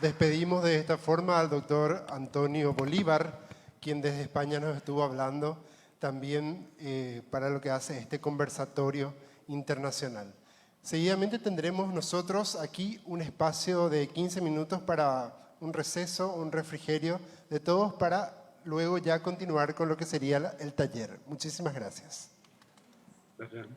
Despedimos de esta forma al doctor Antonio Bolívar, quien desde España nos estuvo hablando también para lo que hace este conversatorio internacional. Seguidamente tendremos nosotros aquí un espacio de 15 minutos para un receso, un refrigerio de todos para luego ya continuar con lo que sería el taller. Muchísimas gracias. Gracias.